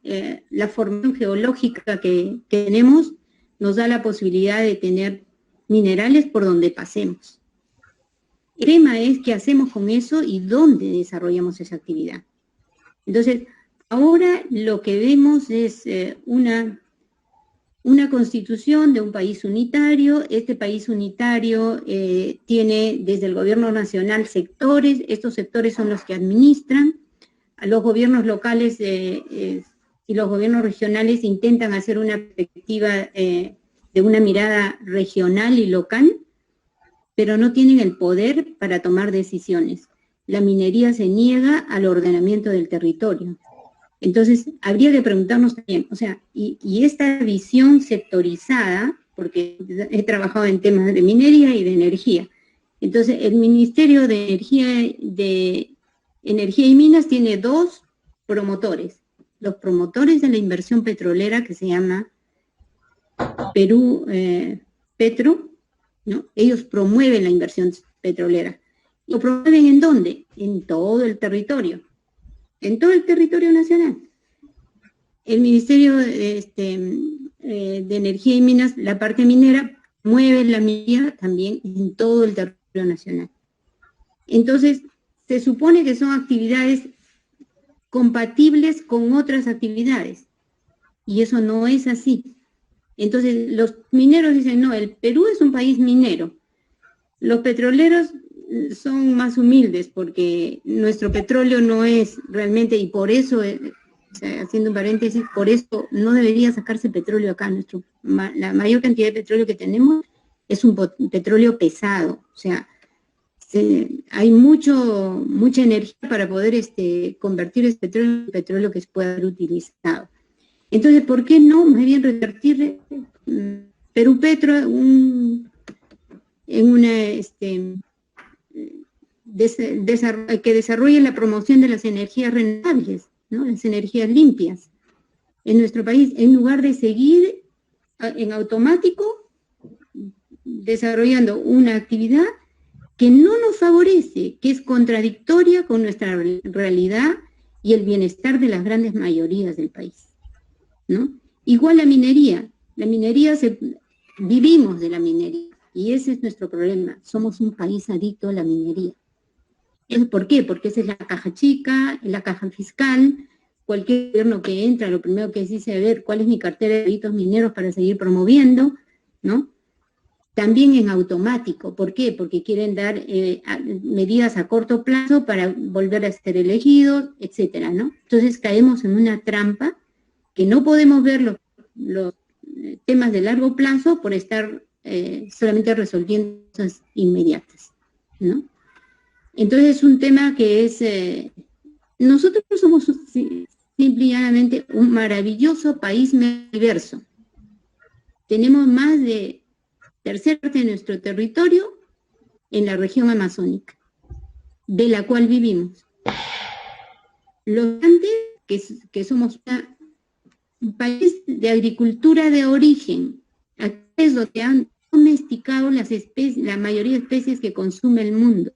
la formación geológica que tenemos nos da la posibilidad de tener minerales por donde pasemos. El tema es qué hacemos con eso y dónde desarrollamos esa actividad. Entonces, ahora lo que vemos es una constitución de un país unitario. Este país unitario tiene desde el gobierno nacional sectores. Estos sectores son los que administran. A los gobiernos locales y los gobiernos regionales intentan hacer una perspectiva de una mirada regional y local, pero no tienen el poder para tomar decisiones. La minería se niega al ordenamiento del territorio. Entonces, habría que preguntarnos también, o sea, y esta visión sectorizada, porque he trabajado en temas de minería y de energía. Entonces, el Ministerio de Energía y Minas tiene dos promotores. Los promotores de la inversión petrolera, que se llama Perú Petro, ¿no? Ellos promueven la inversión petrolera. ¿Lo promueven en dónde? En todo el territorio nacional. El Ministerio de Energía y Minas, la parte minera, mueve la minería también en todo el territorio nacional. Entonces, se supone que son actividades compatibles con otras actividades, y eso no es así. Entonces, los mineros dicen, no, el Perú es un país minero. Los petroleros son más humildes porque nuestro petróleo no es realmente, y por eso, haciendo un paréntesis, por eso no debería sacarse petróleo acá. La mayor cantidad de petróleo que tenemos es un petróleo pesado, o sea, hay mucha energía para poder convertir ese petróleo en petróleo que se pueda ser utilizado. Entonces, ¿por qué no más bien revertir Perú Petro en una que desarrolle la promoción de las energías renovables, ¿no? Las energías limpias en nuestro país, en lugar de seguir en automático desarrollando una actividad que no nos favorece, que es contradictoria con nuestra realidad y el bienestar de las grandes mayorías del país, ¿no? Igual la minería vivimos de la minería, y ese es nuestro problema, somos un país adicto a la minería. ¿Por qué? Porque esa es la caja chica, la caja fiscal. Cualquier gobierno que entra, lo primero que dice, a ver, ¿cuál es mi cartera de delitos mineros para seguir promoviendo? ¿No? También en automático. ¿Por qué? Porque quieren dar medidas a corto plazo para volver a ser elegidos, etcétera, ¿no? Entonces caemos en una trampa que no podemos ver los temas de largo plazo por estar solamente resolviendo cosas inmediatas, ¿no? Entonces es un tema que es... nosotros somos simple y llanamente un maravilloso país diverso. Tenemos más de tercera parte de nuestro territorio en la región amazónica, de la cual vivimos. Los andes, que somos un país de agricultura de origen, aquí es donde han domesticado la mayoría de especies que consume el mundo,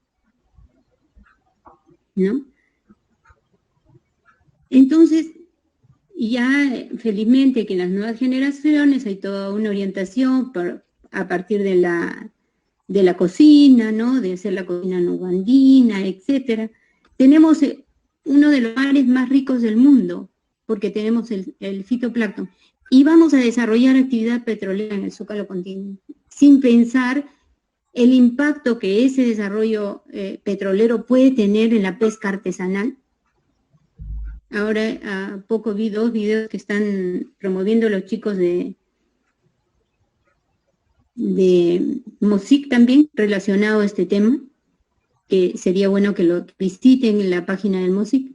¿no? Entonces, ya felizmente que en las nuevas generaciones hay toda una orientación a partir de la cocina, ¿no? De hacer la cocina no-andina, etcétera. Tenemos uno de los mares más ricos del mundo, porque tenemos el fitoplancton, y vamos a desarrollar actividad petrolera en el Zócalo continental, sin pensar el impacto que ese desarrollo petrolero puede tener en la pesca artesanal. Ahora, a poco vi 2 videos que están promoviendo los chicos de MOSIC también, relacionado a este tema, que sería bueno que lo visiten en la página del MOSIC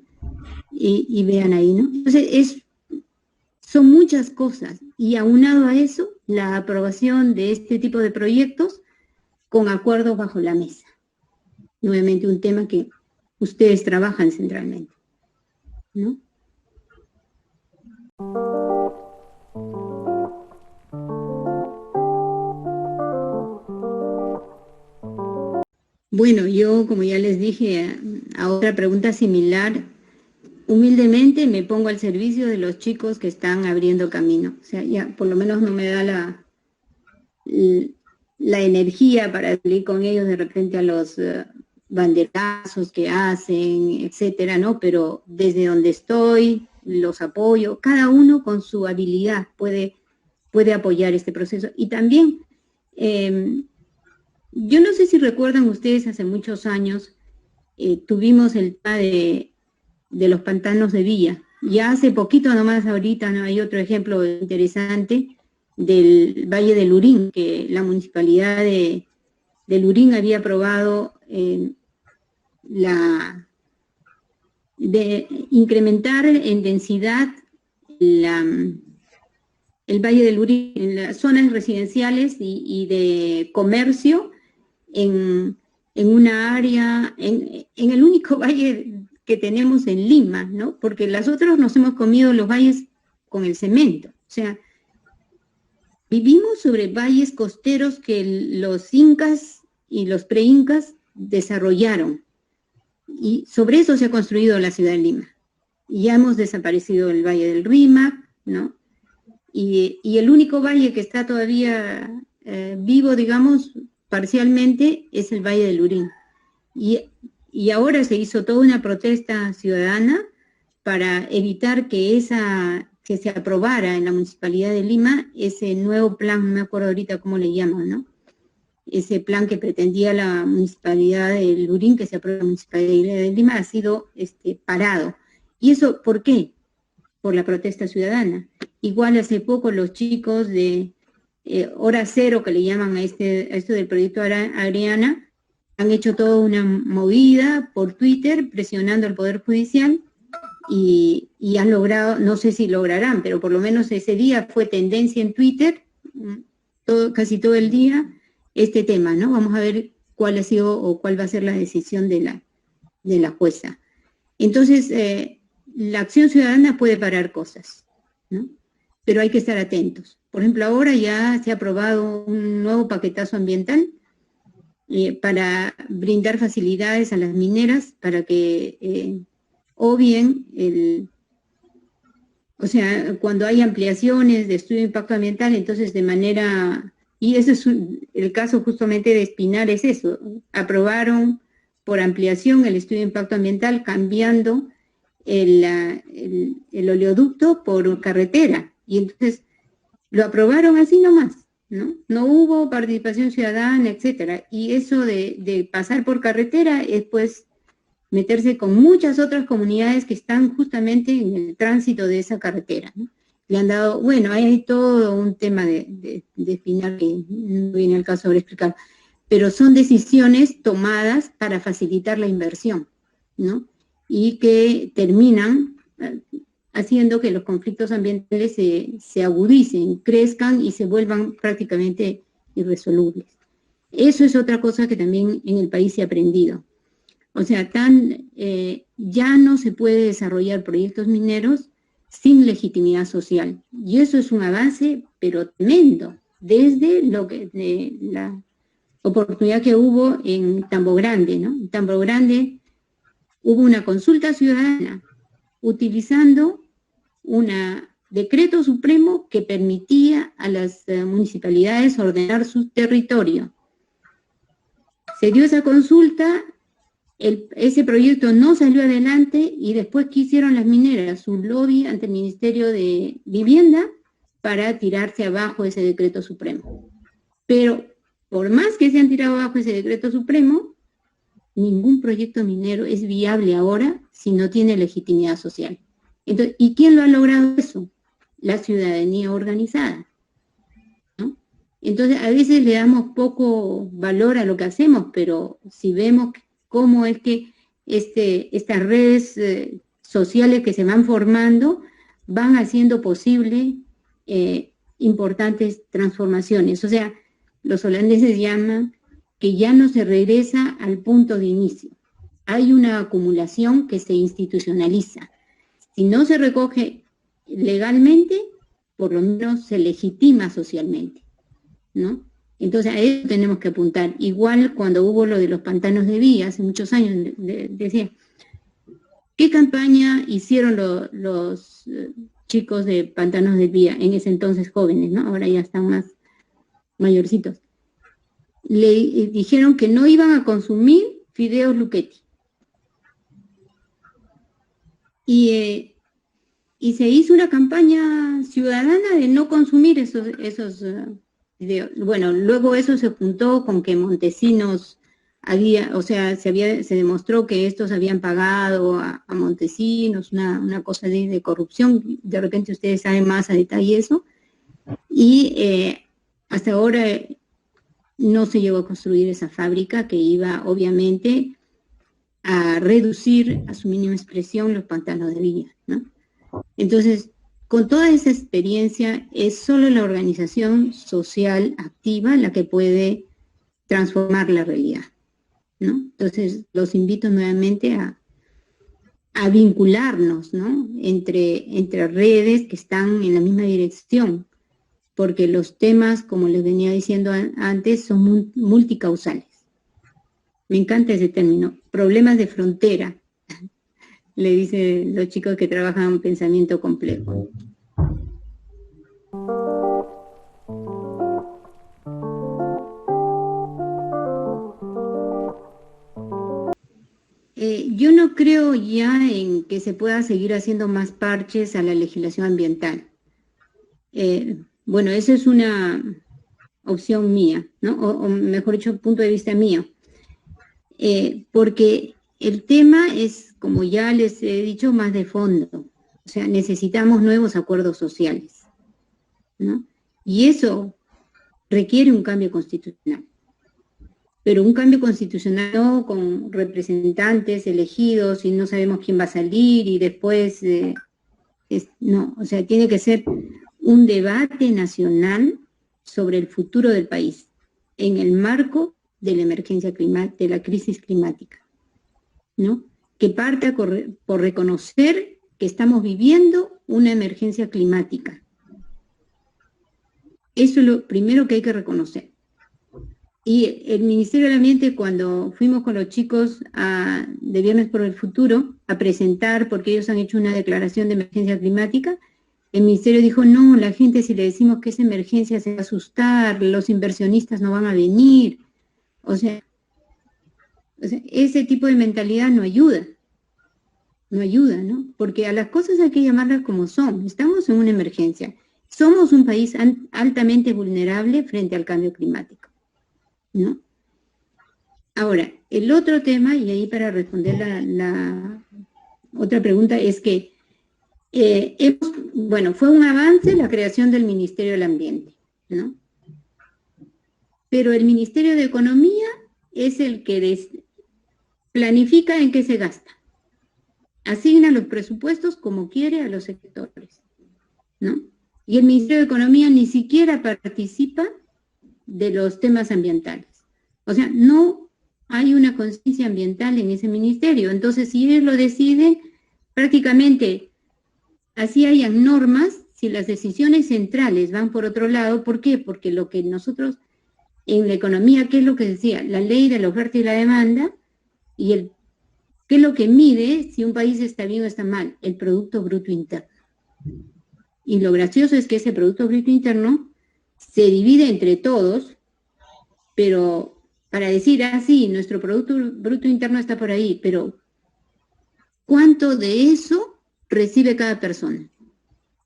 y vean ahí, ¿no? Entonces, son muchas cosas, y aunado a eso, la aprobación de este tipo de proyectos con acuerdos bajo la mesa. Nuevamente un tema que ustedes trabajan centralmente, ¿no? Bueno, yo, como ya les dije, a otra pregunta similar, humildemente me pongo al servicio de los chicos que están abriendo camino. O sea, ya por lo menos no me da la energía para salir con ellos de repente a los banderazos que hacen, etcétera, ¿no? Pero desde donde estoy, los apoyo, cada uno con su habilidad puede apoyar este proceso. Y también, yo no sé si recuerdan ustedes, hace muchos años, tuvimos el tema de los pantanos de Villa. Ya hace poquito nomás, ahorita, ¿no? Hay otro ejemplo interesante del Valle del Lurín, que la municipalidad de Lurín había aprobado de incrementar en densidad el Valle del Lurín en las zonas residenciales y de comercio en una área, en el único valle que tenemos en Lima, ¿no? Porque las otras nos hemos comido los valles con el cemento. O sea, vivimos sobre valles costeros que los incas y los pre-incas desarrollaron. Y sobre eso se ha construido la ciudad de Lima. Y ya hemos desaparecido el Valle del Rímac, ¿no? Y el único valle que está todavía vivo, digamos, parcialmente, es el Valle del Lurín. Y ahora se hizo toda una protesta ciudadana para evitar que se aprobara en la Municipalidad de Lima ese nuevo plan, no me acuerdo ahorita cómo le llaman, ¿no? Ese plan que pretendía la Municipalidad de Lurín, que se aprueba en la Municipalidad de Lima, ha sido parado. ¿Y eso por qué? Por la protesta ciudadana. Igual hace poco los chicos de Hora Cero, que le llaman a esto del proyecto Ariana, han hecho toda una movida por Twitter presionando al Poder Judicial y han logrado, no sé si lograrán, pero por lo menos ese día fue tendencia en Twitter, casi todo el día, este tema, ¿no? Vamos a ver cuál ha sido o cuál va a ser la decisión de la jueza. Entonces, la acción ciudadana puede parar cosas, ¿no? Pero hay que estar atentos. Por ejemplo, ahora ya se ha aprobado un nuevo paquetazo ambiental para brindar facilidades a las mineras para que obvien o sea, cuando hay ampliaciones de estudio de impacto ambiental, entonces de manera... Y ese es el caso justamente de Espinar, es eso. Aprobaron por ampliación el estudio de impacto ambiental cambiando el oleoducto por carretera. Y entonces lo aprobaron así nomás, ¿no? No hubo participación ciudadana, etcétera. Y eso de pasar por carretera es pues meterse con muchas otras comunidades que están justamente en el tránsito de esa carretera, ¿no? Le han dado, bueno, hay todo un tema de Espinar que no viene al caso ahora explicar, pero son decisiones tomadas para facilitar la inversión, ¿no? Y que terminan haciendo que los conflictos ambientales se agudicen, crezcan y se vuelvan prácticamente irresolubles. Eso es otra cosa que también en el país se ha aprendido. O sea, ya no se puede desarrollar proyectos mineros sin legitimidad social. Y eso es un avance, pero tremendo, desde la oportunidad que hubo en Tambo Grande, ¿no? En Tambo Grande hubo una consulta ciudadana utilizando un decreto supremo que permitía a las municipalidades ordenar su territorio. Se dio esa consulta, ese proyecto no salió adelante y después ¿qué hicieron las mineras? Un lobby ante el Ministerio de Vivienda para tirarse abajo ese decreto supremo. Pero por más que se han tirado abajo ese decreto supremo, ningún proyecto minero es viable ahora si no tiene legitimidad social. Entonces, ¿y quién lo ha logrado eso? La ciudadanía organizada, ¿no? Entonces, a veces le damos poco valor a lo que hacemos, pero si vemos cómo es que estas redes sociales que se van formando van haciendo posible importantes transformaciones. O sea, los holandeses llaman que ya no se regresa al punto de inicio. Hay una acumulación que se institucionaliza. Si no se recoge legalmente, por lo menos se legitima socialmente, ¿no? Entonces a eso tenemos que apuntar. Igual cuando hubo lo de los pantanos de Villa, hace muchos años, decía, ¿qué campaña hicieron los chicos de pantanos de Villa, en ese entonces jóvenes, ¿no? Ahora ya están más mayorcitos. Le dijeron que no iban a consumir fideos Luchetti. Y se hizo una campaña ciudadana de no consumir esos fideos. Bueno, luego eso se juntó con que Montesinos había, o sea, se demostró que estos habían pagado a Montesinos, una cosa de corrupción. De repente ustedes saben más a detalle eso. Y hasta ahora no se llegó a construir esa fábrica que iba, obviamente, a reducir a su mínima expresión los pantanos de Villa, ¿no? Entonces, con toda esa experiencia, es solo la organización social activa la que puede transformar la realidad, ¿no? Entonces, los invito nuevamente a vincularnos, ¿no? Entre redes que están en la misma dirección. porque los temas, como les venía diciendo antes, son multicausales. Me encanta ese término, problemas de frontera, le dicen los chicos que trabajan en pensamiento complejo. Yo no creo ya en que se pueda seguir haciendo más parches a la legislación ambiental. Bueno, esa es una opción mía, ¿no? O mejor dicho, punto de vista mío. Porque el tema es, como ya les he dicho, más de fondo. O sea, necesitamos nuevos acuerdos sociales, ¿no? Y eso requiere un cambio constitucional. Pero un cambio constitucional no con representantes elegidos y no sabemos quién va a salir y después, no, o sea, tiene que ser un debate nacional sobre el futuro del país en el marco de la emergencia climática, de la crisis climática, ¿no? Que parta por reconocer que estamos viviendo una emergencia climática. Eso es lo primero que hay que reconocer. Y el Ministerio del Ambiente, cuando fuimos con los chicos de Viernes por el Futuro a presentar, porque ellos han hecho una declaración de emergencia climática, el Ministerio dijo, no, la gente si le decimos que es emergencia se va a asustar, los inversionistas no van a venir. O sea, ese tipo de mentalidad no ayuda, ¿no? Porque a las cosas hay que llamarlas como son. Estamos en una emergencia. Somos un país altamente vulnerable frente al cambio climático, ¿no? Ahora, el otro tema, y ahí para responder la otra pregunta, es que bueno, fue un avance la creación del Ministerio del Ambiente, ¿no? Pero el Ministerio de Economía es el que planifica en qué se gasta. Asigna los presupuestos como quiere a los sectores, ¿no? Y el Ministerio de Economía ni siquiera participa de los temas ambientales. O sea, no hay una conciencia ambiental en ese ministerio. Entonces, si ellos lo deciden, prácticamente así hayan normas, si las decisiones centrales van por otro lado, ¿por qué? Porque lo que nosotros en la economía, ¿qué es lo que decía? La ley de la oferta y la demanda, y ¿qué es lo que mide si un país está bien o está mal? El Producto Bruto Interno. Y lo gracioso es que ese Producto Bruto Interno se divide entre todos, pero para decir, sí, nuestro Producto Bruto Interno está por ahí, pero ¿cuánto de eso recibe cada persona?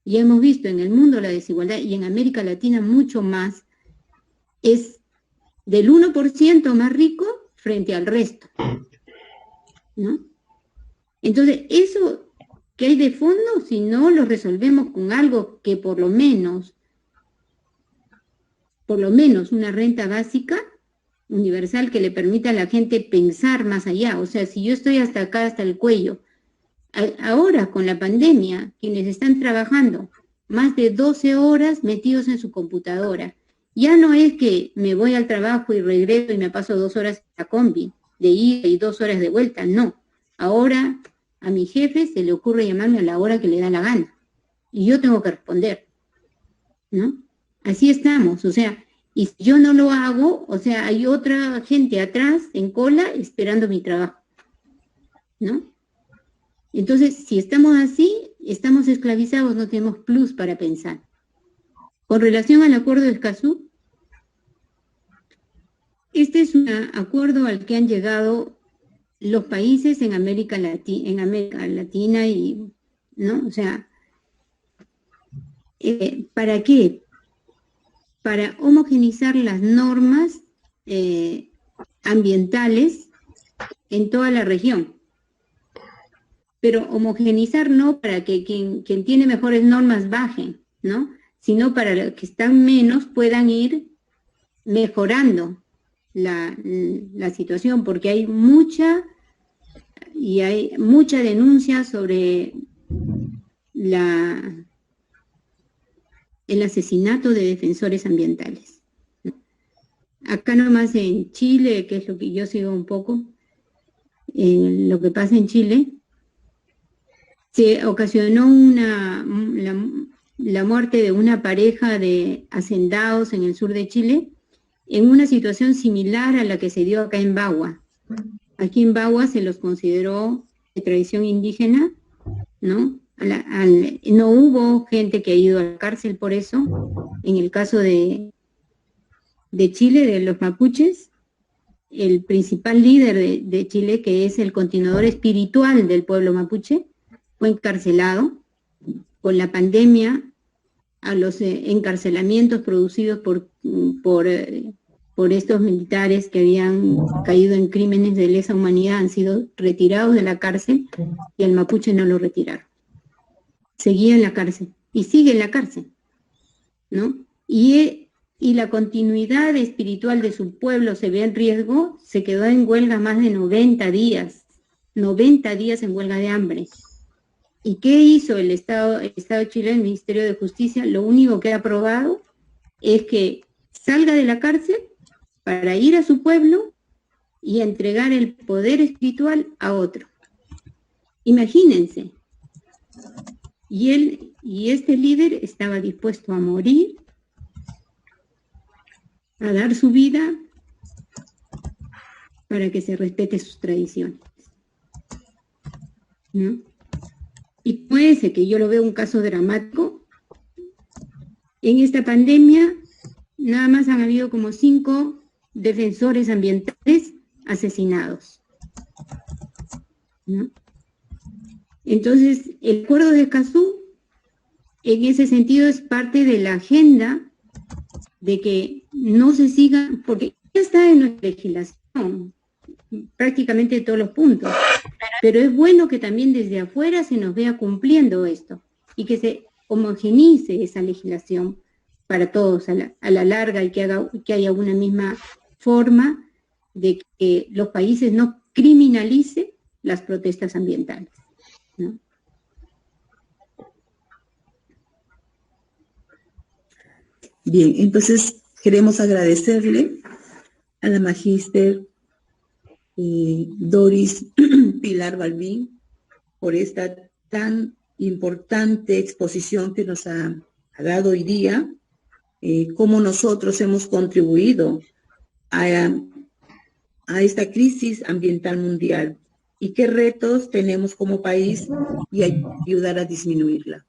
Y hemos visto en el mundo la desigualdad, y en América Latina mucho más, es del 1% más rico frente al resto, ¿no? Entonces, eso que hay de fondo, si no lo resolvemos con algo que por lo menos una renta básica universal que le permita a la gente pensar más allá. O sea, si yo estoy hasta acá, hasta el cuello, ahora con la pandemia, quienes están trabajando más de 12 horas metidos en su computadora, ya no es que me voy al trabajo y regreso y me paso 2 horas en la combi, de ida y 2 horas de vuelta, no. Ahora a mi jefe se le ocurre llamarme a la hora que le da la gana, y yo tengo que responder, ¿no? Así estamos, o sea, y si yo no lo hago, o sea, hay otra gente atrás, en cola, esperando mi trabajo, ¿no? Entonces, si estamos así, estamos esclavizados, no tenemos plus para pensar. Con relación al acuerdo de Escazú, este es un acuerdo al que han llegado los países en América Latina y, ¿no? O sea, ¿para qué? Para homogenizar las normas ambientales en toda la región. Pero homogenizar no para que quien tiene mejores normas bajen, ¿no? Sino para los que están menos puedan ir mejorando la situación, porque hay mucha denuncia sobre el asesinato de defensores ambientales. Acá nomás en Chile, que es lo que yo sigo un poco, lo que pasa en Chile, se ocasionó la muerte de una pareja de hacendados en el sur de Chile, en una situación similar a la que se dio acá en Bagua. Aquí en Bagua se los consideró de tradición indígena, ¿no? No hubo gente que ha ido a la cárcel por eso. En el caso de Chile, de los mapuches, el principal líder de Chile, que es el continuador espiritual del pueblo mapuche, fue encarcelado. Con la pandemia, a los encarcelamientos producidos por estos militares que habían caído en crímenes de lesa humanidad han sido retirados de la cárcel y al mapuche no lo retiraron. Seguía en la cárcel y sigue en la cárcel, ¿no? Y la continuidad espiritual de su pueblo se ve en riesgo, se quedó en huelga más de 90 días en huelga de hambre. ¿Y qué hizo el Estado chileno, el Ministerio de Justicia? Lo único que ha aprobado es que salga de la cárcel para ir a su pueblo y entregar el poder espiritual a otro. Imagínense. Y este líder estaba dispuesto a morir, a dar su vida para que se respete sus tradiciones, ¿no? Y puede ser que yo lo veo un caso dramático. En esta pandemia, nada más han habido como 5 defensores ambientales asesinados, ¿no? Entonces, el acuerdo de Escazú, en ese sentido, es parte de la agenda de que no se siga, porque ya está en nuestra legislación, prácticamente todos los puntos, pero es bueno que también desde afuera se nos vea cumpliendo esto y que se homogenice esa legislación para todos a la larga y que haya una misma forma de que los países no criminalicen las protestas ambientales, ¿no? Bien, entonces queremos agradecerle a la magíster Doris Pilar Balbín por esta tan importante exposición que nos ha dado hoy día, cómo nosotros hemos contribuido a esta crisis ambiental mundial y qué retos tenemos como país y ayudar a disminuirla.